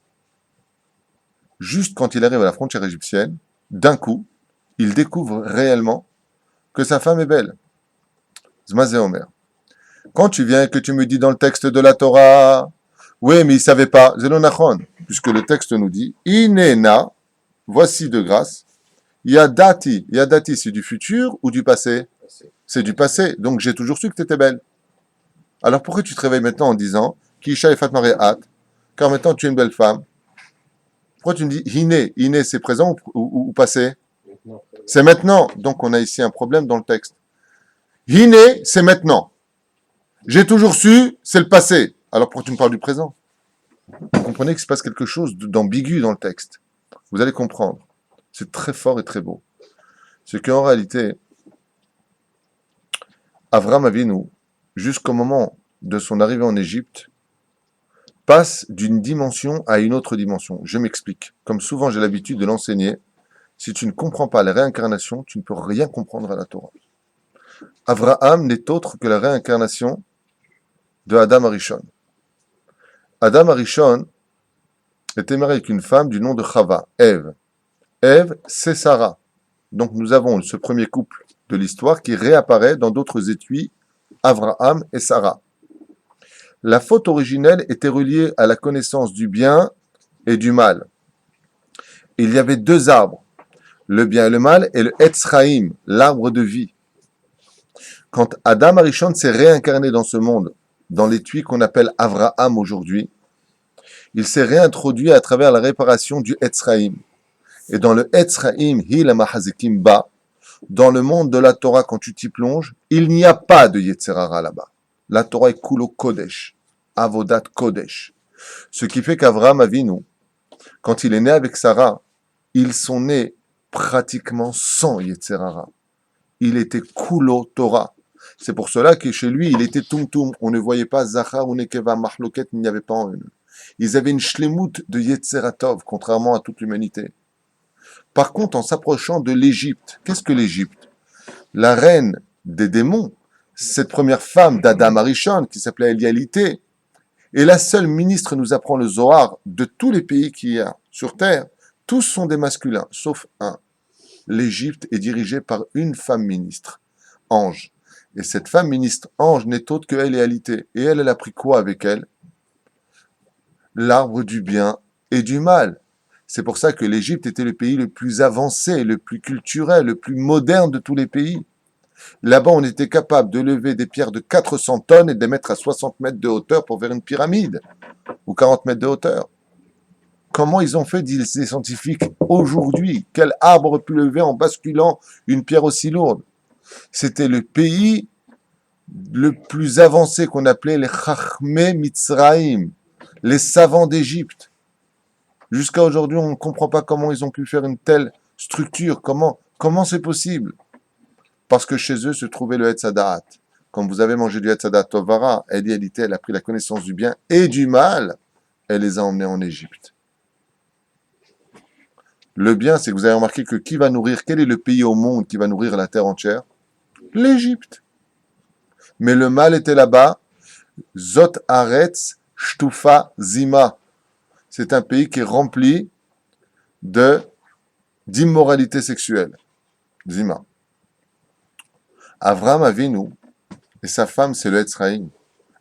Juste quand il arrive à la frontière égyptienne, d'un coup, il découvre réellement que sa femme est belle. Zmazé Omer. Quand tu viens et que tu me dis dans le texte de la Torah, oui, mais il ne savait pas, Zelonachon, puisque le texte nous dit, Inena, voici de grâce, Yadati, Yadati, c'est du futur ou du passé? C'est du passé, donc j'ai toujours su que tu étais belle. Alors pourquoi tu te réveilles maintenant en disant, Kisha et Fatmare Hat, car maintenant tu es une belle femme? Pourquoi tu me dis Hine? Hine, c'est présent ou passé? C'est maintenant, donc on a ici un problème dans le texte. Hine, c'est maintenant. J'ai toujours su, c'est le passé. Alors pourquoi tu me parles du présent? Vous comprenez qu'il se passe quelque chose d'ambigu dans le texte. Vous allez comprendre. C'est très fort et très beau. C'est qu'en réalité, Avraham Avinu, jusqu'au moment de son arrivée en Égypte, passe d'une dimension à une autre dimension. Je m'explique. Comme souvent j'ai l'habitude de l'enseigner, si tu ne comprends pas la réincarnation, tu ne peux rien comprendre à la Torah. Avraham n'est autre que la réincarnation de Adam Arishon. Adam Arishon était marié avec une femme du nom de Chava, Ève. Ève, c'est Sarah. Donc nous avons ce premier couple de l'histoire qui réapparaît dans d'autres étuis, Avraham et Sarah. La faute originelle était reliée à la connaissance du bien et du mal. Il y avait deux arbres, le bien et le mal, et le Etz Chaim, l'arbre de vie. Quand Adam Arishon s'est réincarné dans ce monde, dans l'étui qu'on appelle Avraham aujourd'hui, il s'est réintroduit à travers la réparation du Etz Chaim. Et dans le Etz Chaim, Hil Mahazikim Ba, dans le monde de la Torah, quand tu t'y plonges, il n'y a pas de Yetzer Hara là-bas. La Torah est Kulo Kodesh, Avodat Kodesh. Ce qui fait qu'Avraham Avinu, quand il est né avec Sarah, ils sont nés pratiquement sans Yetzer Hara. Il était Kulo Torah. C'est pour cela que chez lui, il était Tumtum. On ne voyait pas Zachar ou Nekeva, Mahloket, il n'y avait pas en eux. Ils avaient une shlemut de Yetzeratov, contrairement à toute l'humanité. Par contre, en s'approchant de l'Égypte, qu'est-ce que l'Égypte? La reine des démons, cette première femme d'Adam Arishon, qui s'appelait Elialité, est la seule ministre, nous apprend le Zohar, de tous les pays qu'il y a sur Terre. Tous sont des masculins, sauf un. L'Égypte est dirigée par une femme ministre, ange. Et cette femme ministre ange n'est autre que elle et alité. Et elle a pris quoi avec elle? L'arbre du bien et du mal. C'est pour ça que l'Égypte était le pays le plus avancé, le plus culturel, le plus moderne de tous les pays. Là-bas, on était capable de lever des pierres de 400 tonnes et de les mettre à 60 mètres de hauteur pour faire une pyramide, ou 40 mètres de hauteur. Comment ils ont fait, disent les scientifiques, aujourd'hui? Quel arbre aurait pu lever en basculant une pierre aussi lourde? C'était le pays le plus avancé qu'on appelait les Chachmé Mitzraïm, les savants d'Égypte. Jusqu'à aujourd'hui, on ne comprend pas comment ils ont pu faire une telle structure. Comment c'est possible? Parce que chez eux se trouvait le Hetzadat. Quand vous avez mangé du Hetzadat Tovara, elle a pris la connaissance du bien et du mal, elle les a emmenés en Égypte. Le bien, c'est que vous avez remarqué que quel est le pays au monde qui va nourrir la terre entière? L'Égypte. Mais le mal était là-bas. Zot Aretz Shtufa Zima. C'est un pays qui est rempli d'immoralité sexuelle. Zima. Avram Avinu et sa femme, c'est le Etzraïm.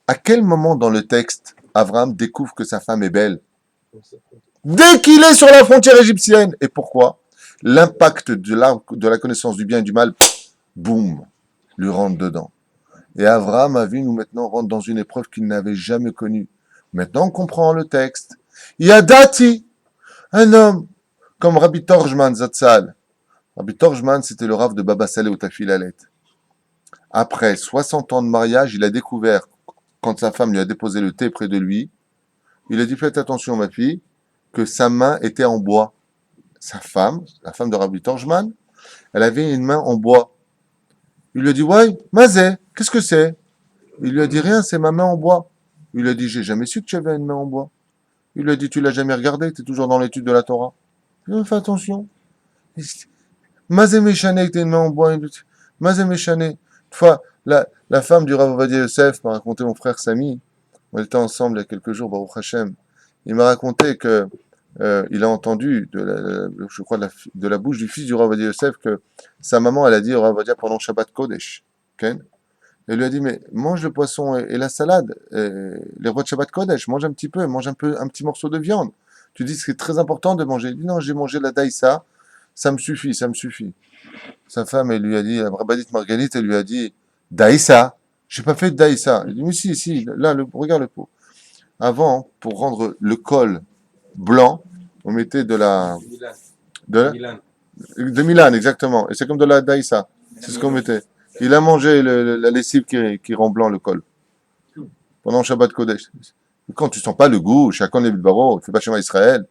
À quel moment dans le texte, Avram découvre que sa femme est belle? Dès qu'il est sur la frontière égyptienne. Et pourquoi? L'impact de la connaissance du bien et du mal, boum, lui rentre dedans. Et Avram Avinu maintenant rentre dans une épreuve qu'il n'avait jamais connue. Maintenant, on comprend le texte. Yadati, un homme comme Rabbi Torjman Zatzal. Rabbi Torjman, c'était le Rav de Baba Saleh au Tafilalet. Après 60 ans de mariage, il a découvert, quand sa femme lui a déposé le thé près de lui, il a dit, faites attention ma fille, que sa main était en bois. Sa femme, la femme de Rabbi Torjman, elle avait une main en bois. Il lui a dit, ouais, Mazé, qu'est-ce que c'est? Il lui a dit, rien, c'est ma main en bois. Il lui a dit, j'ai jamais su que tu avais une main en bois. Il lui a dit, tu l'as jamais regardé, tu es toujours dans l'étude de la Torah. Il a dit, fais attention. Mazé Méchané, que tu as une main en bois. Mazé Méchané. Une fois, la femme du Rav Ovadia Yosef m'a raconté, mon frère Samy, on était ensemble il y a quelques jours, Baruch Hashem. Il m'a raconté que il a entendu, je crois, de la bouche du fils du Rav Ovadia Yosef que sa maman, elle a dit au Rav Ovadia pendant Shabbat Kodesh. Okay? Elle lui a dit, mais mange le poisson et la salade, les rois de Shabbat Kodesh, mange un petit peu, mange un petit morceau de viande. Tu dis que c'est très important de manger. Il dit, non, j'ai mangé la daïsa, ça me suffit, ça me suffit. Sa femme, elle lui a dit, Rabbanit Margalit, elle lui a dit, daïsa, j'ai pas fait de daïsa. Il dit, mais si, là, regarde le pot. Avant, pour rendre le col blanc, on mettait de Milan, exactement. Et c'est comme de la daïsa. C'est ce qu'on mettait. Il a mangé la lessive qui rend blanc le col. Pendant Shabbat Kodesh. Quand tu sens pas le goût, chacun les baro, tu fais pas Shema Israël.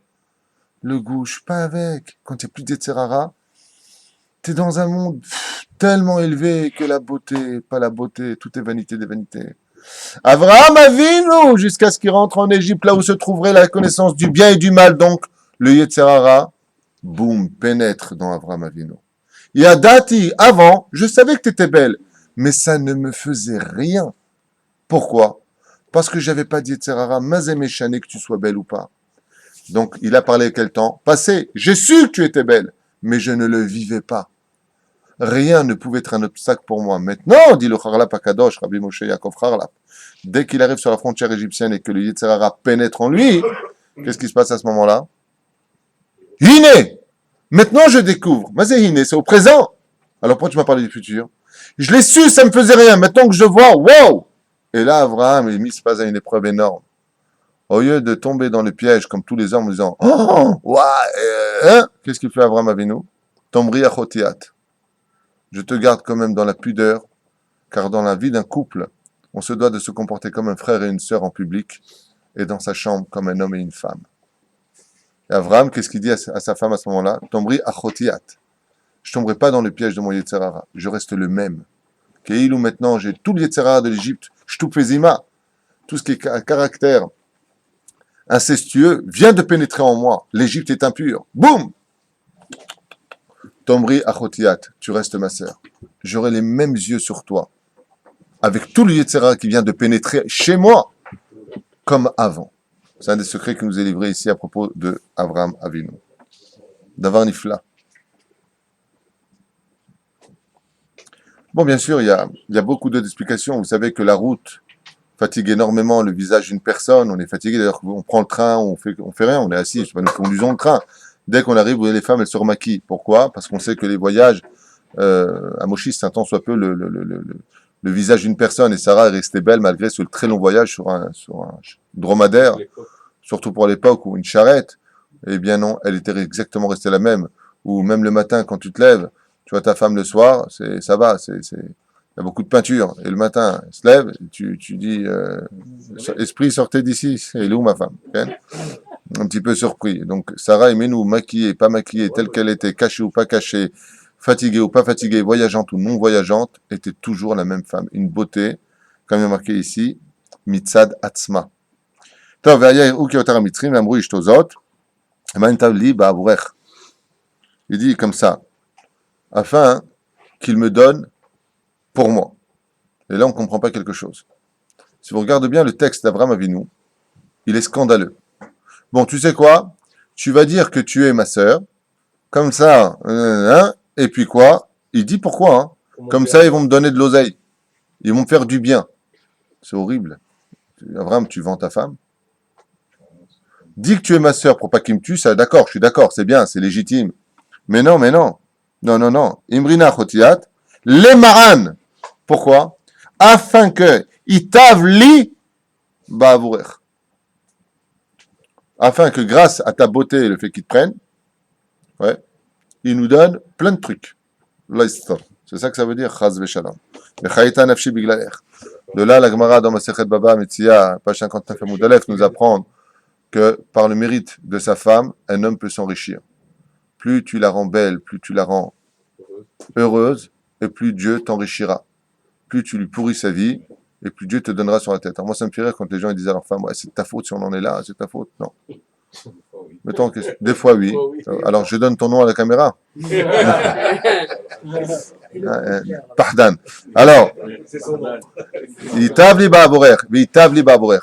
Le goût, je suis pas avec. Quand il n'y a plus d'Etzerara, tu es dans un monde tellement élevé que la beauté, pas la beauté, tout est vanité des vanités. Avraham Avinu, jusqu'à ce qu'il rentre en Égypte, là où se trouverait la connaissance du bien et du mal, donc le Yetzerara, boum, pénètre dans Avraham Avinu. Yadati, avant, je savais que tu étais belle, mais ça ne me faisait rien. Pourquoi? Parce que j'avais pas dit Yetzerara, mazéméchané que tu sois belle ou pas. Donc, il a parlé quel temps? Passé. J'ai su que tu étais belle, mais je ne le vivais pas. Rien ne pouvait être un obstacle pour moi. Maintenant, dit le Charlap Akadosh, Rabbi Moshe Yaakov Charlap, dès qu'il arrive sur la frontière égyptienne et que le Yetzerara pénètre en lui, qu'est-ce qui se passe à ce moment-là? Hiné! Maintenant, je découvre. Mais c'est Hiné, c'est au présent. Alors, pourquoi tu m'as parlé du futur? Je l'ai su, ça me faisait rien. Maintenant que je vois, wow! Et là, Abraham est mis face à une épreuve énorme. Au lieu de tomber dans le piège, comme tous les hommes, en disant, oh, ouais, qu'est-ce qu'il fait Abraham Avinu? Tombri achotiat. Je te garde quand même dans la pudeur, car dans la vie d'un couple, on se doit de se comporter comme un frère et une sœur en public, et dans sa chambre comme un homme et une femme. Et Abraham, qu'est-ce qu'il dit à sa femme à ce moment-là? Tombri achotiat. Je tomberai pas dans le piège de mon Yetzerara. Je reste le même. Keilou maintenant, j'ai tout le Yetzerara de l'Égypte, Shtupezima, tout ce qui est caractère incestueux vient de pénétrer en moi. L'Égypte est impure. Boum! Tombri achotiat, tu restes ma sœur. J'aurai les mêmes yeux sur toi, avec tout le Yetzerara qui vient de pénétrer chez moi, comme avant. C'est un des secrets qui nous est livré ici à propos de Avraham Avinu. Davar Nifla. Bon, bien sûr, il y a beaucoup d'explications. Vous savez que la route fatigue énormément le visage d'une personne. On est fatigué, d'ailleurs, on prend le train, on fait rien, on est assis, nous conduisons le train. Dès qu'on arrive, vous voyez, les femmes, elles se remaquillent. Pourquoi? Parce qu'on sait que les voyages, à Mochis, c'est un tant soit peu le visage d'une personne. Et Sarah est restée belle malgré ce très long voyage sur un dromadaire, surtout pour l'époque, ou une charrette. Eh bien non, elle était exactement restée la même. Ou même le matin, quand tu te lèves, tu vois ta femme le soir, ça va, il y a beaucoup de peinture. Et le matin, elle se lève, tu dis, esprit, sortez d'ici. Elle est où ma femme? Okay, un petit peu surpris. Donc, Sarah aimait nous maquiller, pas maquiller, telle qu'elle était, cachée ou pas cachée, fatiguée ou pas fatiguée, voyageante ou non voyageante, était toujours la même femme. Une beauté, comme il est marqué ici, mitzad atzma. טוב, והיה יראו כי יותר המצרים, ואמרו אשתו זאת, מה ניתן לי בעבורך? Il dit comme ça, afin qu'il me donne pour moi. Et là, on ne comprend pas quelque chose. Si vous regardez bien le texte d'Abraham Avinu, il est scandaleux. Bon, tu sais quoi? Tu vas dire que tu es ma sœur, comme ça, et puis quoi? Il dit pourquoi, hein? Comme ça, ils vont me donner de l'oseille. Ils vont me faire du bien. C'est horrible. Abraham, tu vends ta femme? Dis que tu es ma sœur pour pas qu'il me tue, ça, d'accord, je suis d'accord, c'est bien, c'est légitime. Mais non, mais non. Non, non, non. Imrina chotiat, les maran. Pourquoi? Afin que, itavli, ba'avurech. Afin que grâce à ta beauté et le fait qu'ils te prennent, ouais, il nous donne plein de trucs. C'est ça que ça veut dire, chaz v'shalom. V'chayta nafshi biglalech. De là, la Gemara dans Masechet Baba Metzia, page 59 Amud Aleph, nous apprend que par le mérite de sa femme, un homme peut s'enrichir. Plus tu la rends belle, plus tu la rends heureuse, et plus Dieu t'enrichira. Plus tu lui pourris sa vie, et plus Dieu te donnera sur la tête. Alors moi, ça me fait rire quand les gens ils disent à leur femme, ouais, c'est ta faute si on en est là, c'est ta faute. Non. Mettons que des fois, oui. Alors, je donne ton nom à la caméra. Pardon. Alors, Itabli ba'aborer, Itabli ba'aborer.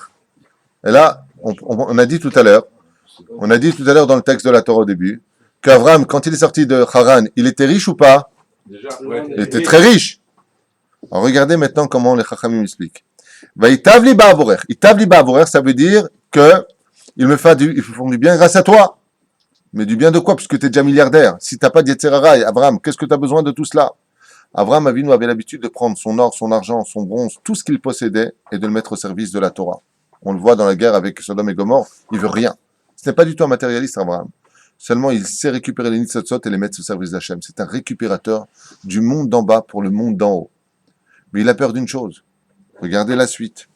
Et là, on a dit tout à l'heure, dans le texte de la Torah au début, qu'Avram, quand il est sorti de Haran, il était riche ou pas? Déjà, ouais. Il était très riche. Alors, regardez maintenant comment les Chachamim expliquent. Itabli ba'aborer. Itabli ba'aborer, ça veut dire que ils me font du bien grâce à toi. Mais du bien de quoi? Puisque tu es déjà milliardaire. Si tu n'as pas d'Yetzerara, Abraham, qu'est-ce que tu as besoin de tout cela? Abraham Avinu avait l'habitude de prendre son or, son argent, son bronze, tout ce qu'il possédait et de le mettre au service de la Torah. On le voit dans la guerre avec Sodome et Gomorrhe, il veut rien. Ce n'est pas du tout un matérialiste, Abraham. Seulement, il sait récupérer les nitzotzot et les mettre au service d'Hachem. C'est un récupérateur du monde d'en bas pour le monde d'en haut. Mais il a peur d'une chose. Regardez la suite.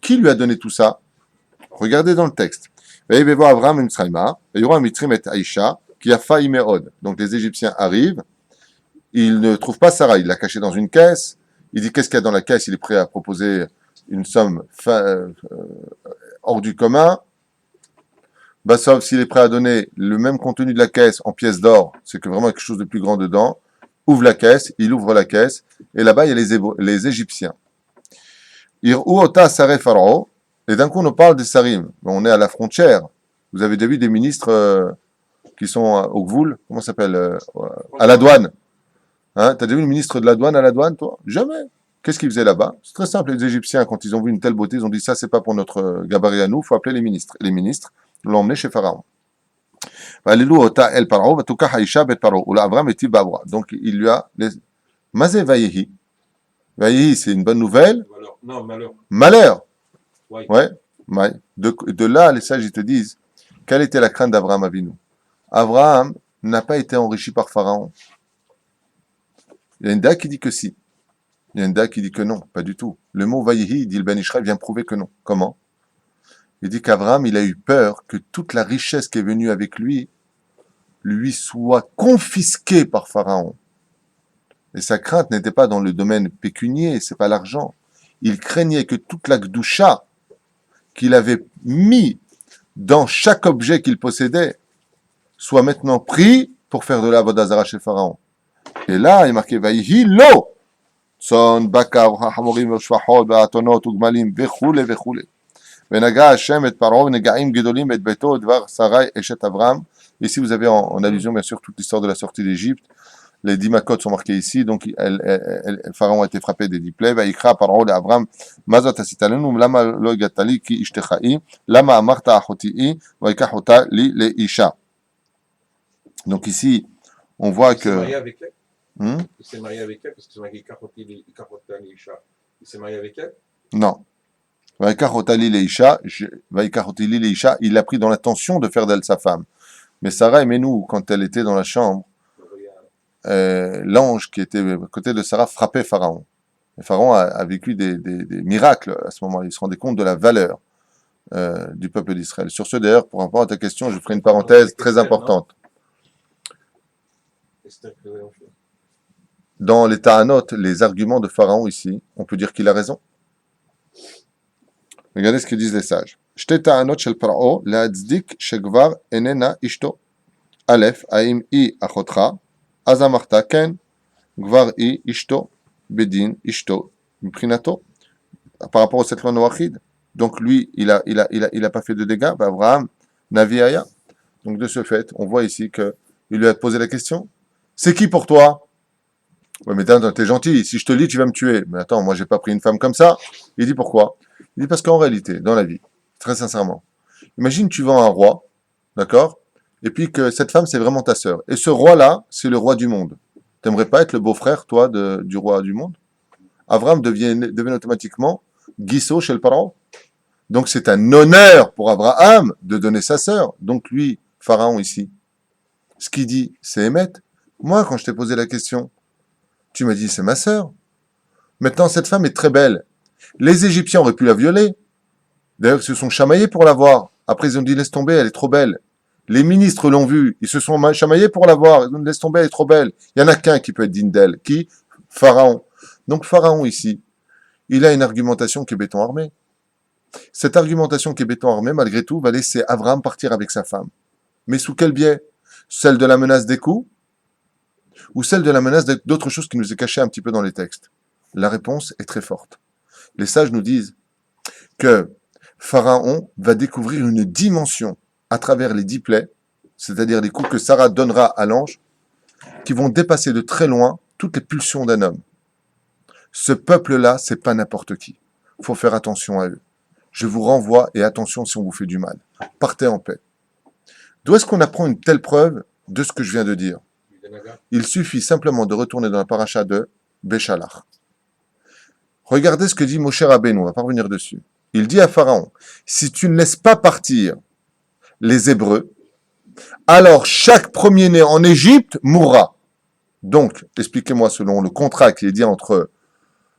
Qui lui a donné tout ça? Regardez dans le texte. Donc les Égyptiens arrivent, ils ne trouvent pas Sarah, il l'a cachée dans une caisse, il dit qu'est-ce qu'il y a dans la caisse, il est prêt à proposer une somme hors du commun. Sauf s'il est prêt à donner le même contenu de la caisse en pièces d'or, c'est que vraiment quelque chose de plus grand dedans. Ouvre la caisse, il ouvre la caisse, et là-bas, il y a les Égyptiens. Ir'uota Sareh Pharaon, et d'un coup, on nous parle des Sarim. On est à la frontière. Vous avez déjà vu des ministres qui sont au Gvoul, comment ça s'appelle à la douane. Hein, tu as déjà vu le ministre de la douane à la douane, toi? Jamais. Qu'est-ce qu'ils faisaient là-bas? C'est très simple, les Égyptiens, quand ils ont vu une telle beauté, ils ont dit ça, c'est pas pour notre gabarit à nous, il faut appeler les ministres. Et les ministres l'ont emmené chez Pharaon. Donc il lui a... Mazé Vayehi. Vayehi, c'est une bonne nouvelle. Non, malheur. Malheur. Ouais. Ouais. De là, les sages, ils te disent, quelle était la crainte d'Abraham Avinu? Abraham n'a pas été enrichi par Pharaon. Il y a une date qui dit que si. Il y a une date qui dit que non, pas du tout. Le mot Vayehi, dit le Ben Ishraï, vient prouver que non. Comment? Il dit qu'Abraham, il a eu peur que toute la richesse qui est venue avec lui soit confisquée par Pharaon. Et sa crainte n'était pas dans le domaine pécunier, c'est pas l'argent. Il craignait que toute la gdoucha qu'il avait mis dans chaque objet qu'il possédait soit maintenant pris pour faire de la vodazara chez Pharaon. Et là, il est marqué Vayihi lo Tson, bakar, hamorim, shvachot, ba'atonot, ugmalim, vechule, vechule. ונגע השם את פרעה ונגעים גדולים את ביתו ודבר שרי אשת אברהם Ici, vous avez en allusion, bien sûr, toute l'histoire de la sortie d'Égypte. Les 10 makot sont marqués ici, donc Pharaon a été frappé des 10 plaies. Vaïkra parole à Abraham, Mazat asitalenu, lama lo gatali ki ishtechai, lama amarta achotii, vaïkachota li le isha. Donc ici, on voit Il s'est marié que... avec elle. Il s'est marié avec elle parce que c'est marqué Karota Lisha. Il s'est marié avec elle. Non. Vaïkachota li le isha, Vaïkachoti li le isha, il l'a pris dans l'intention de faire d'elle sa femme. Mais Sarah aimait nous, quand elle était dans la chambre, l'ange qui était à côté de Sarah frappait Pharaon. Et Pharaon a vécu des miracles à ce moment-là. Il se rendait compte de la valeur du peuple d'Israël. Sur ce, d'ailleurs, pour répondre à ta question, je ferai une parenthèse très importante. Dans les Ta'anot, les arguments de Pharaon ici, on peut dire qu'il a raison. Regardez ce que disent les sages. Shte Ta'anot shel Paro le'atzdik shegvar enena ishto. Aleph, haim I achotra. Azamarta ken, gvar I ishto, bedin ishto, mprinato. Par rapport au cette loi noachide. Donc lui, il a pas fait de dégâts. Abraham, Navi Aya. Donc de ce fait, on voit ici que il lui a posé la question. C'est qui pour toi? Ouais, mais t'es gentil. Si je te lis, tu vas me tuer. Mais attends, moi j'ai pas pris une femme comme ça. Il dit pourquoi? Il dit parce qu'en réalité, dans la vie, très sincèrement, imagine tu vends un roi, d'accord? Et puis que cette femme, c'est vraiment ta sœur. Et ce roi-là, c'est le roi du monde. T'aimerais pas être le beau-frère, toi, du roi du monde? Abraham devient automatiquement Guisso chez le Pharaon. Donc c'est un honneur pour Abraham de donner sa sœur. Donc lui, Pharaon ici, ce qu'il dit, c'est Émet. Moi, quand je t'ai posé la question, tu m'as dit, c'est ma sœur. Maintenant, cette femme est très belle. Les Égyptiens auraient pu la violer. D'ailleurs, ils se sont chamaillés pour la voir. Après, ils ont dit, laisse tomber, elle est trop belle. Les ministres l'ont vue, ils se sont chamaillés pour la voir. Ils ont dit, laisse tomber, elle est trop belle. Il n'y en a qu'un qui peut être digne d'elle. Qui? Pharaon. Donc, Pharaon, ici, il a une argumentation qui est béton armé. Cette argumentation qui est béton armé, malgré tout, va laisser Abraham partir avec sa femme. Mais sous quel biais? Celle de la menace des coups? Ou celle de la menace d'autres choses qui nous est cachée un petit peu dans les textes? La réponse est très forte. Les sages nous disent que Pharaon va découvrir une dimension à travers les 10 plaies, c'est-à-dire les coups que Sarah donnera à l'ange, qui vont dépasser de très loin toutes les pulsions d'un homme. Ce peuple-là, c'est pas n'importe qui. Il faut faire attention à eux. Je vous renvoie, et attention si on vous fait du mal. Partez en paix. D'où est-ce qu'on apprend une telle preuve de ce que je viens de dire? Il suffit simplement de retourner dans la paracha de Béchalach. Regardez ce que dit Moshe Rabbeinu, on va pas revenir dessus. Il dit à Pharaon, si tu ne laisses pas partir les Hébreux, alors chaque premier-né en Égypte mourra. Donc, expliquez-moi selon le contrat qui est dit entre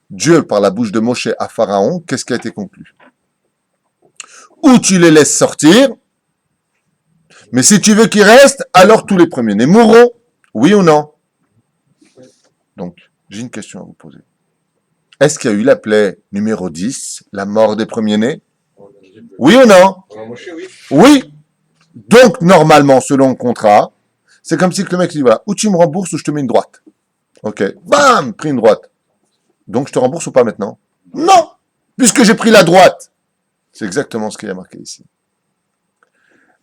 Dieu par la bouche de Moshe à Pharaon, qu'est-ce qui a été conclu? Ou tu les laisses sortir, mais si tu veux qu'ils restent, alors tous les premiers-nés mourront. Oui ou non? Donc, j'ai une question à vous poser. Est-ce qu'il y a eu la plaie numéro 10, la mort des premiers-nés? Oui ou non? Oui. Donc, normalement, selon le contrat, c'est comme si le mec dit, voilà, ou tu me rembourses ou je te mets une droite. Ok. Bam! Pris une droite. Donc, je te rembourse ou pas maintenant? Non! Puisque j'ai pris la droite. C'est exactement ce qu'il y a marqué ici.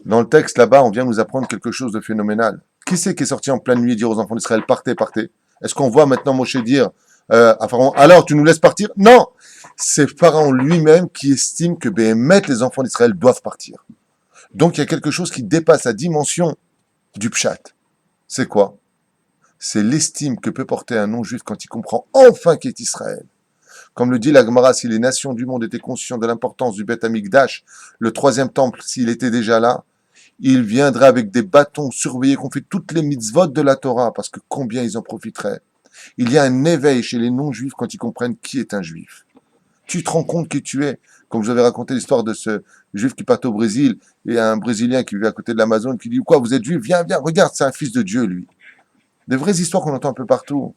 Dans le texte là-bas, on vient nous apprendre quelque chose de phénoménal. Qui c'est qui est sorti en pleine nuit et dire aux enfants d'Israël, partez, partez? Est-ce qu'on voit maintenant Moshe dire à Pharaon, alors tu nous laisses partir? Non! C'est Pharaon lui-même qui estime que Béhémet, les enfants d'Israël doivent partir. Donc il y a quelque chose qui dépasse la dimension du pshat. C'est quoi? C'est l'estime que peut porter un non-juif quand il comprend enfin qui est Israël. Comme le dit la Gemara, si les nations du monde étaient conscientes de l'importance du Beth Amikdash, le 3e temple, s'il était déjà là, il viendrait avec des bâtons surveiller qu'on fait toutes les mitzvot de la Torah, parce que combien ils en profiteraient. Il y a un éveil chez les non-juifs quand ils comprennent qui est un juif. Tu te rends compte qui tu es. Comme je vous avais raconté l'histoire de ce juif qui part au Brésil, et un Brésilien qui vit à côté de l'Amazon, qui dit, quoi, vous êtes juif? Viens, viens, regarde, c'est un fils de Dieu, lui. Des vraies histoires qu'on entend un peu partout.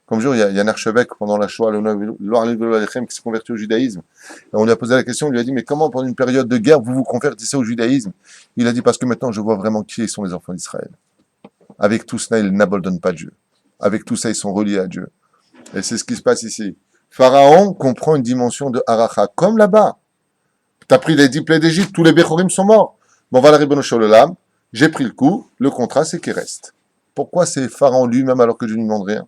Comme je dis, il y a un archevêque pendant la Shoah, qui s'est converti au judaïsme. Et on lui a posé la question, on lui a dit, mais comment pendant une période de guerre vous vous convertissez au judaïsme? Il a dit, parce que maintenant je vois vraiment qui sont les enfants d'Israël. Avec tout cela, ils n'abandonnent pas Dieu. Avec tout ça, ils sont reliés à Dieu. Et c'est ce qui se passe ici. Pharaon comprend une dimension de haracha, comme là-bas. Tu as pris les 10 plaies d'Égypte, tous les Béchorim sont morts. Bon, voilà, Ribono Shel Olam. j'ai pris le coup, le contrat c'est qu'il reste. Pourquoi c'est Pharaon lui-même alors que je ne lui demande rien?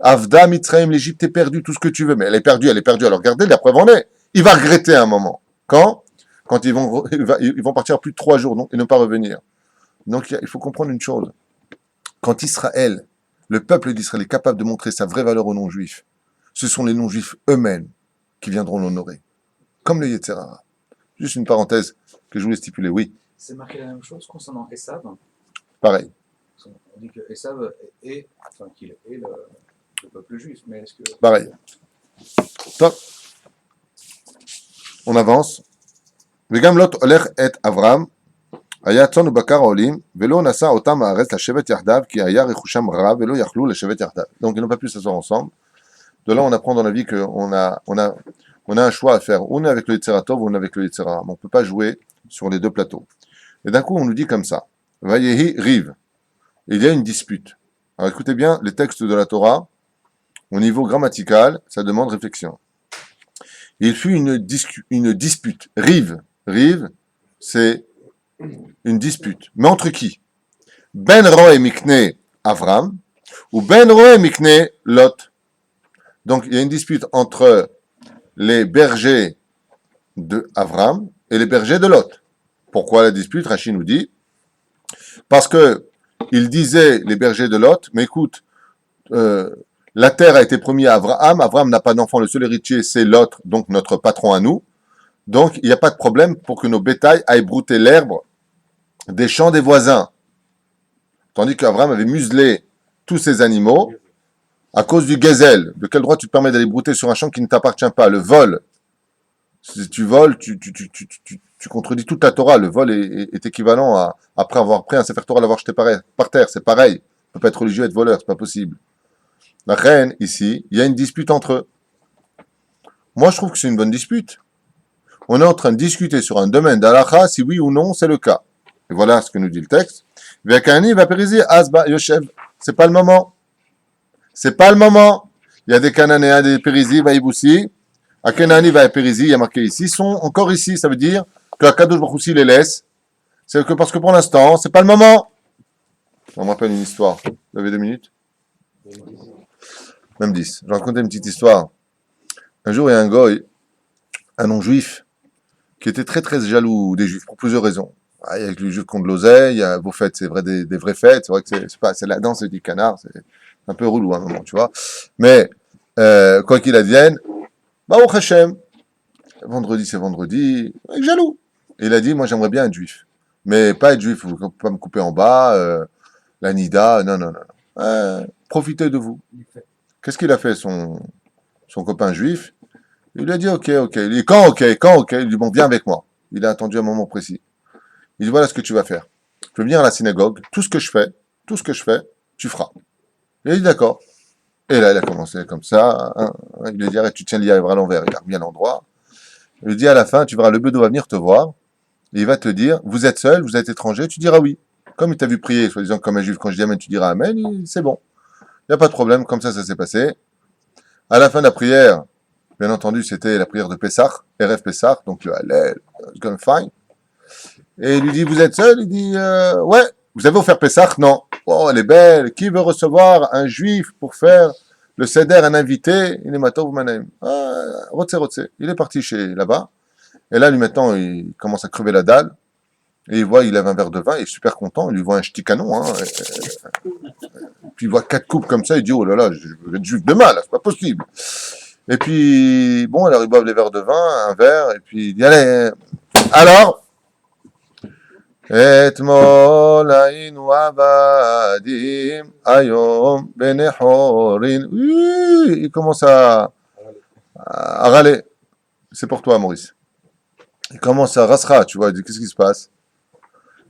Avda, Mitzrayim, l'Égypte est perdue, tout ce que tu veux, mais elle est perdue, elle est perdue. Alors regardez, la preuve en est. Il va regretter un moment. Quand? Quand ils vont partir plus de 3 jours donc, et ne pas revenir. Donc il faut comprendre une chose. Quand Israël, le peuple d'Israël est capable de montrer sa vraie valeur aux non-juifs, ce sont les non-juifs eux-mêmes qui viendront l'honorer. Comme le Yetzer Hara. Juste une parenthèse que je voulais stipuler, oui. C'est marqué la même chose concernant Esav. Pareil. On dit que Esav est, enfin qu'il est le peuple juif, mais est-ce que... Pareil. Top. On avance. וגם לוט הולך את אברהם, היה צאן ובקר העולים, ולא נשא אותם הארץ לשבת יחדיו, כי היה רכושם רב, ולא יכלו לשבת יחדיו. Donc ils n'ont pas pu s'asseoir ensemble. De là, on apprend dans la vie qu'on a un choix à faire. On est avec le Yetzer Tov ou on est avec le Yetzer Hara. On ne peut pas jouer sur les deux plateaux. Et d'un coup, on nous dit comme ça. Vayehi rive. Il y a une dispute. Alors écoutez bien, les textes de la Torah, au niveau grammatical, ça demande réflexion. Il fut une dispute. Rive. Rive, c'est une dispute. Mais entre qui? Ben Roé Mikne Avram ou Ben Roé Mikne Lot. Donc il y a une dispute entre les bergers de Avram et les bergers de Lot. Pourquoi la dispute? Rachi nous dit parce que il disait les bergers de Lot, mais écoute, la terre a été promise à Abraham. Abraham n'a pas d'enfant, le seul héritier c'est Lot, donc notre patron à nous. Donc il n'y a pas de problème pour que nos bétails aillent brouter l'herbe des champs des voisins. Tandis qu'Abraham avait muselé tous ses animaux à cause du gazelle. De quel droit tu te permets d'aller brouter sur un champ qui ne t'appartient pas? Le vol. Si tu voles, tu contredis toute la Torah. Le vol est équivalent à, après avoir pris un Sefer Torah, l'avoir jeté par terre. C'est pareil. On ne peut pas être religieux et être voleur, c'est pas possible. La reine, ici, il y a une dispute entre eux. Moi, je trouve que c'est une bonne dispute. On est en train de discuter sur un domaine d'Alacha, si oui ou non, c'est le cas. Et voilà ce que nous dit le texte. Vekani va périser, Asba Yoshev. C'est pas le moment. C'est pas le moment. Il y a des Cananéens, des Périzis, Vaïboussi. Akenani va Périzi, il y a marqué ici, sont encore ici. Ça veut dire que Akadosh Baruch Hu les laisse. C'est que parce que pour l'instant, c'est pas le moment. On me rappelle une histoire. Vous avez 2 minutes? Même 10. Je vais raconter une petite histoire. Un jour, il y a un goy, un non-juif, qui était très très jaloux des juifs pour plusieurs raisons. Ah, il y a les juifs qui ont de l'oseille, il y a vos fêtes, c'est vrai, des vraies fêtes. C'est vrai que c'est la danse du canard, c'est un peu relou à un moment, tu vois. Mais, quoi qu'il advienne, Baruch Hashem, vendredi c'est vendredi, il est jaloux. Et il a dit, moi j'aimerais bien être juif. Mais pas être juif, vous ne pouvez pas me couper en bas, la nida, non, non, non. Profitez de vous. Qu'est-ce qu'il a fait, son copain juif? Il lui a dit, ok. Il dit, quand, ok. Il dit, bon, viens avec moi. Il a attendu un moment précis. Il dit, voilà ce que tu vas faire. Tu veux venir à la synagogue, tout ce que je fais, tu feras. Il a dit, d'accord. Et là, il a commencé comme ça. Il lui a dit, arrête, tu tiens le livre à l'envers. Il a remis à l'endroit. Il lui dit, à la fin, tu verras, le bedeau va venir te voir. Et il va te dire, vous êtes seul, vous êtes étranger, tu diras oui. Comme il t'a vu prier, soi-disant comme un juif, quand je dis amen, tu diras amen, c'est bon. Il n'y a pas de problème, comme ça s'est passé. À la fin de la prière, bien entendu, c'était la prière de Pessah, RF Pessah, donc le Hallel, comme fine. Et il lui dit, vous êtes seul? Il dit, ouais. Vous avez offert Pessah? Non. Oh, elle est belle. Qui veut recevoir un juif pour faire le seder, un invité? Il est matov manem. Rotse. Il est parti là-bas. Et là, lui, maintenant, il commence à crever la dalle. Et il voit, il avait un verre de vin, il est super content. Il lui voit un ch'ti canon. Puis il voit 4 coupes comme ça. Il dit, oh là là, je vais être juif demain, là, c'est pas possible. Et puis, bon, alors ils boivent les verres de vin, un verre. Et puis il dit, allez, alors, אתמול היינו עבדים, היום בני חורין. Il commence à râler. C'est pour toi, Maurice. Il commence à rasra, tu vois, il dit, qu'est-ce qui se passe?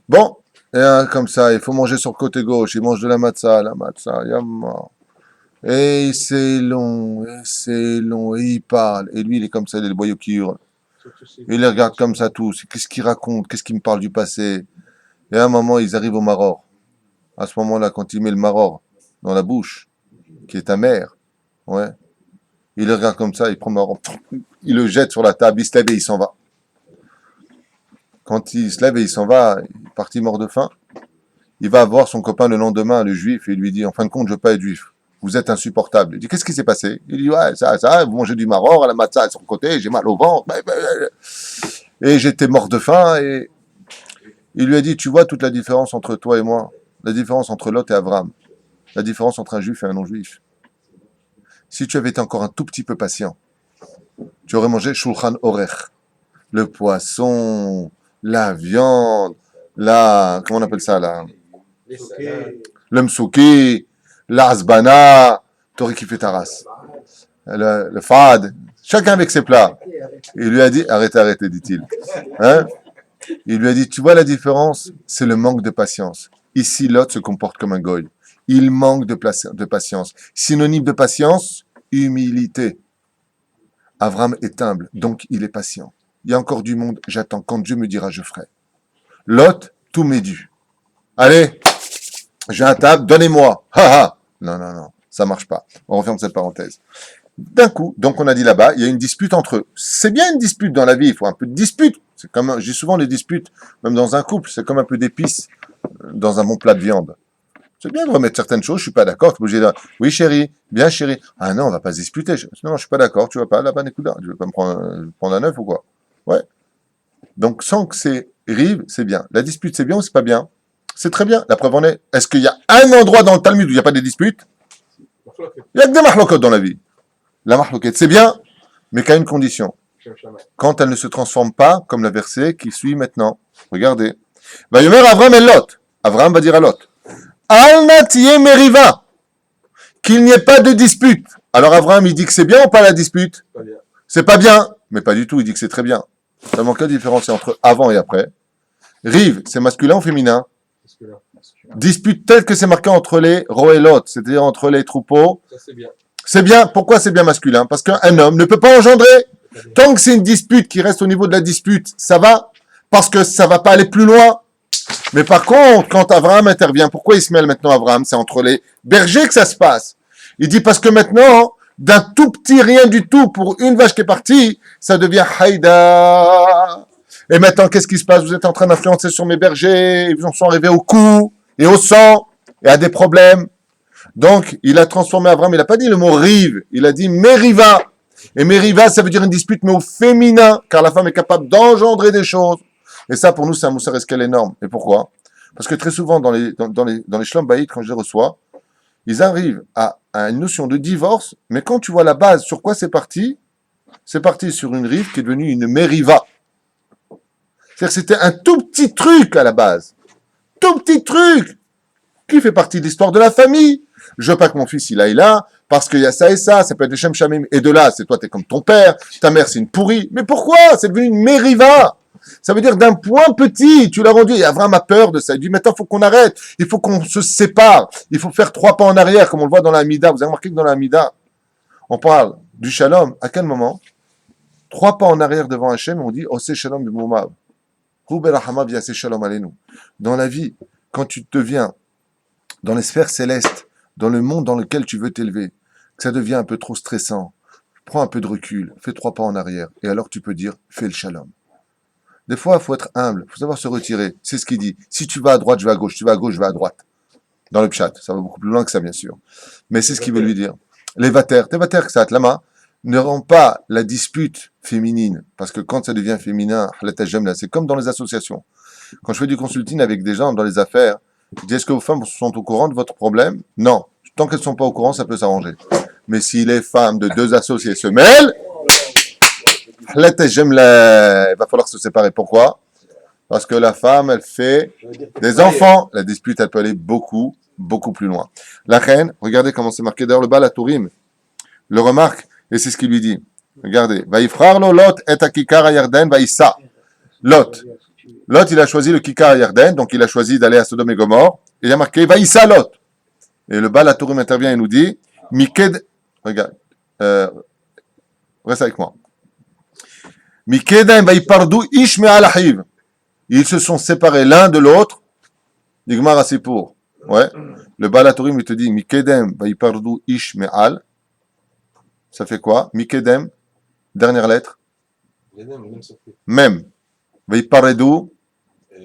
Bon, et comme ça, il faut manger sur le côté gauche, il mange de la matzah, yamma. Et c'est long, et il parle. Et lui, il est comme ça, il est le boyau qui hurle. Il les regarde comme ça tous. Qu'est-ce qu'il raconte? Qu'est-ce qu'il me parle du passé? Et à un moment, ils arrivent au maror. À ce moment-là, quand il met le maror dans la bouche, qui est amer, ouais, il le regarde comme ça, il prend le maror, il le jette sur la table, il se lève et il s'en va. Quand il se lève et il s'en va, il est parti mort de faim. il va voir son copain le lendemain, le juif, et il lui dit, en fin de compte, je veux pas être juif. Vous êtes insupportable. Il dit, qu'est-ce qui s'est passé? Il dit, ouais, ça, vous mangez du maror, à la matzah sur le côté, j'ai mal au ventre, et j'étais mort de faim, et il lui a dit, tu vois toute la différence entre toi et moi, la différence entre Lot et Avram, la différence entre un juif et un non-juif. Si tu avais été encore un tout petit peu patient, tu aurais mangé shulchan orech, le poisson, la viande, comment on appelle ça, Les salades. le msouki, l'asbana, t'aurais kiffé ta race. Le fad, chacun avec ses plats. Il lui a dit, arrêtez, dit-il. Hein? Il lui a dit, tu vois la différence? C'est le manque de patience. Ici, Lot se comporte comme un goy. Il manque de patience. Synonyme de patience, humilité. Avram est humble, donc il est patient. Il y a encore du monde, j'attends. Quand Dieu me dira, je ferai. Lot, tout m'est dû. Allez, j'ai un table, donnez-moi. Ha ha. Non, ça marche pas. On referme cette parenthèse. D'un coup, donc on a dit là-bas, il y a une dispute entre eux. C'est bien une dispute dans la vie, il faut un peu de dispute. C'est comme, j'ai souvent les disputes, même dans un couple, c'est comme un peu d'épices dans un bon plat de viande. C'est bien de remettre certaines choses, je suis pas d'accord, tu es obligé de dire, oui chérie, bien chérie. Ah non, on va pas se disputer. Non, je suis pas d'accord, tu vas pas, là-bas, écoute là, tu veux pas me prendre un œuf ou quoi? Ouais. Donc sans que c'est rive, c'est bien. La dispute, c'est bien ou c'est pas bien? C'est très bien. La preuve en est, est-ce qu'il y a un endroit dans le Talmud où il n'y a pas de disputes? Il y a que des mahlokot dans la vie. La mahloket, c'est bien, mais qu'à une condition. Quand elle ne se transforme pas, comme le verset qui suit maintenant. Regardez. Va yomer Avram et Lot. Avram va dire à Lot. Al natiye meriva. Qu'il n'y ait pas de dispute. Alors Avram, il dit que c'est bien ou pas la dispute? Pas bien. C'est pas bien, mais pas du tout, il dit que c'est très bien. Seulement, quelle différence c'est entre avant et après? Rive, c'est masculin ou féminin? Parce que là, Dispute telle que c'est marqué entre les ro et lot, c'est-à-dire entre les troupeaux. ça c'est bien. C'est bien. Pourquoi c'est bien masculin? Parce qu'un homme ne peut pas engendrer. Tant que c'est une dispute qui reste au niveau de la dispute, ça va. Parce que ça va pas aller plus loin. Mais par contre, quand Abraham intervient, pourquoi il se mêle maintenant Abraham? C'est entre les bergers que ça se passe. Il dit parce que maintenant, d'un tout petit rien du tout pour une vache qui est partie, ça devient haïda. Et maintenant, qu'est-ce qui se passe? Vous êtes en train d'influencer sur mes bergers, ils en sont arrivés au cou et au sang et à des problèmes. Donc, il a transformé Abraham, il n'a pas dit le mot rive, il a dit meriva. Et meriva, ça veut dire une dispute, mais au féminin, car la femme est capable d'engendrer des choses. Et ça, pour nous, c'est un moussar escal énorme. Et pourquoi? Parce que très souvent, dans les shlom baït, quand je les reçois, ils arrivent à une notion de divorce, mais quand tu vois la base, sur quoi c'est parti sur une rive qui est devenue une meriva. C'est-à-dire que c'était un tout petit truc à la base. Tout petit truc qui fait partie de l'histoire de la famille. Je veux pas que mon fils il aille là, parce qu'il y a ça et ça peut être des Shem Shamim. Et de là, c'est toi, t'es comme ton père, ta mère c'est une pourrie. Mais pourquoi? C'est devenu une mériva. Ça veut dire d'un point petit, tu l'as rendu. Et Avram a peur de ça. Il dit, maintenant, il faut qu'on arrête. Il faut qu'on se sépare. Il faut faire 3 pas en arrière, comme on le voit dans la Hamida. Vous avez remarqué que dans la Hamida, on parle du Shalom. À quel moment? 3 pas en arrière devant Hachem, on dit, oh c'est Shalom du Moumav. Dans la vie, quand tu deviens dans les sphères célestes, dans le monde dans lequel tu veux t'élever, que ça devient un peu trop stressant, prends un peu de recul, fais 3 pas en arrière, et alors tu peux dire, fais le shalom. Des fois, il faut être humble, il faut savoir se retirer. C'est ce qu'il dit. Si tu vas à droite, je vais à gauche. Tu vas à gauche, je vais à droite. Dans le pshat. Ça va beaucoup plus loin que ça, bien sûr. Mais c'est ce qu'il veut lui dire. Les vaters, que ça lama, ne rend pas la dispute féminine. Parce que quand ça devient féminin, c'est comme dans les associations. Quand je fais du consulting avec des gens dans les affaires, je dis, est-ce que vos femmes sont au courant de votre problème? Non. Tant qu'elles ne sont pas au courant, ça peut s'arranger. Mais si les femmes de 2 associés se mêlent, il va falloir se séparer. Pourquoi? Parce que la femme, elle fait des enfants. La dispute, elle peut aller beaucoup, beaucoup plus loin. La reine, regardez comment c'est marqué. D'ailleurs, le Baal HaTurim le remarque, et c'est ce qu'il lui dit. Regardez. Vaïfrar lo Lot et akikar Yarden vaïssa. Lot, il a choisi le Kikar Yarden, donc il a choisi d'aller à Sodome et Gomorre. Et il a marqué vaïssa Lot. Et le Baal HaTurim intervient et nous dit, Miked, regarde, reste avec moi. Mikedem vaïpardu ish me'al achiv. Ils se sont séparés l'un de l'autre. Digmar Asipour. Ouais. Le Baal HaTurim, il te dit, Mikedem vaïpardu ish me'al. Ça fait quoi? Mikedem, dernière lettre. Même. Vaïparedu,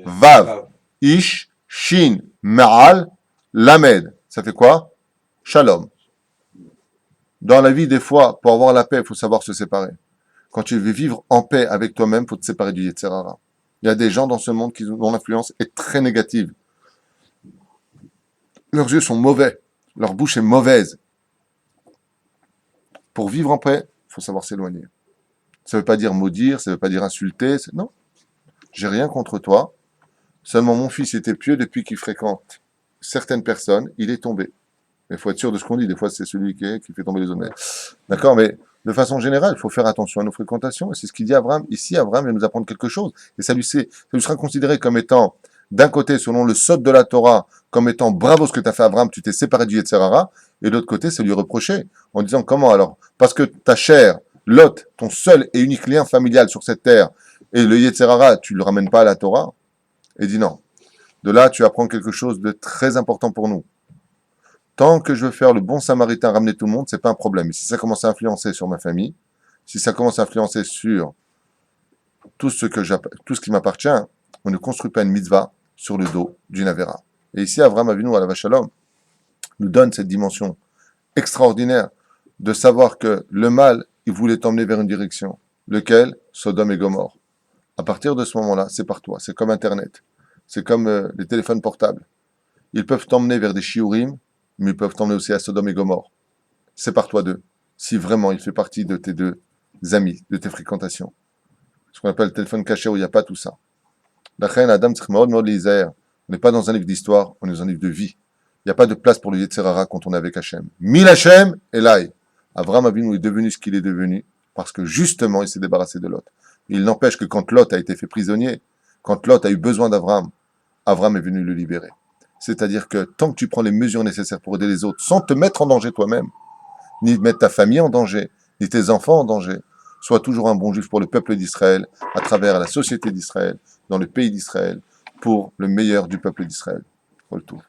vav. Ish, shin. Ma'al, lamed. Ça fait quoi? Shalom. Dans la vie, des fois, pour avoir la paix, il faut savoir se séparer. Quand tu veux vivre en paix avec toi-même, il faut te séparer du Yetzer Hara. Il y a des gens dans ce monde dont l'influence est très négative. Leurs yeux sont mauvais. Leur bouche est mauvaise. Pour vivre en paix, il faut savoir s'éloigner. Ça ne veut pas dire maudire, ça ne veut pas dire insulter. Non. J'ai rien contre toi. Seulement mon fils était pieux depuis qu'il fréquente certaines personnes. Il est tombé. Mais il faut être sûr de ce qu'on dit. Des fois, c'est celui qui fait tomber les autres. D'accord, mais de façon générale, il faut faire attention à nos fréquentations. Et c'est ce qu'il dit Abraham. Ici, Abraham vient nous apprendre quelque chose. Et ça lui sera considéré comme étant, d'un côté, selon le sod de la Torah, comme étant bravo ce que tu as fait, Abraham, tu t'es séparé du Yetzer Hara. Et de l'autre côté, c'est lui reprocher. En disant comment alors? Parce que ta chair, Lot, ton seul et unique lien familial sur cette terre, et le Yetzer Hara, tu ne le ramènes pas à la Torah. Et dit non. De là, tu apprends quelque chose de très important pour nous. Tant que je veux faire le bon samaritain, ramener tout le monde, c'est pas un problème. Mais si ça commence à influencer sur ma famille, si ça commence à influencer sur tout ce qui m'appartient, on ne construit pas une mitzvah sur le dos d'une Avera. Et ici, Avraham Avinu à la Shalom nous donne cette dimension extraordinaire de savoir que le mal, il voulait t'emmener vers une direction. Lequel? Sodome et Gomorre. À partir de ce moment-là, c'est par toi. C'est comme Internet. C'est comme les téléphones portables. Ils peuvent t'emmener vers des shiurim, mais ils peuvent t'emmener aussi à Sodome et Gomorre. Sépare-toi d'eux. Si vraiment il fait partie de tes deux amis, de tes fréquentations. Ce qu'on appelle le téléphone caché où il n'y a pas tout ça. La reine Adam, on n'est pas dans un livre d'histoire, on est dans un livre de vie. Il n'y a pas de place pour le Yetzer Hara quand on est avec Hachem. Mil Hachem et Lai. Avraham Avinu est devenu ce qu'il est devenu parce que justement il s'est débarrassé de Lot. Il n'empêche que quand Lot a été fait prisonnier, quand Lot a eu besoin d'Avraham, Avraham est venu le libérer. C'est-à-dire que tant que tu prends les mesures nécessaires pour aider les autres, sans te mettre en danger toi-même, ni mettre ta famille en danger, ni tes enfants en danger, sois toujours un bon juif pour le peuple d'Israël, à travers la société d'Israël, dans le pays d'Israël, pour le meilleur du peuple d'Israël. Retour.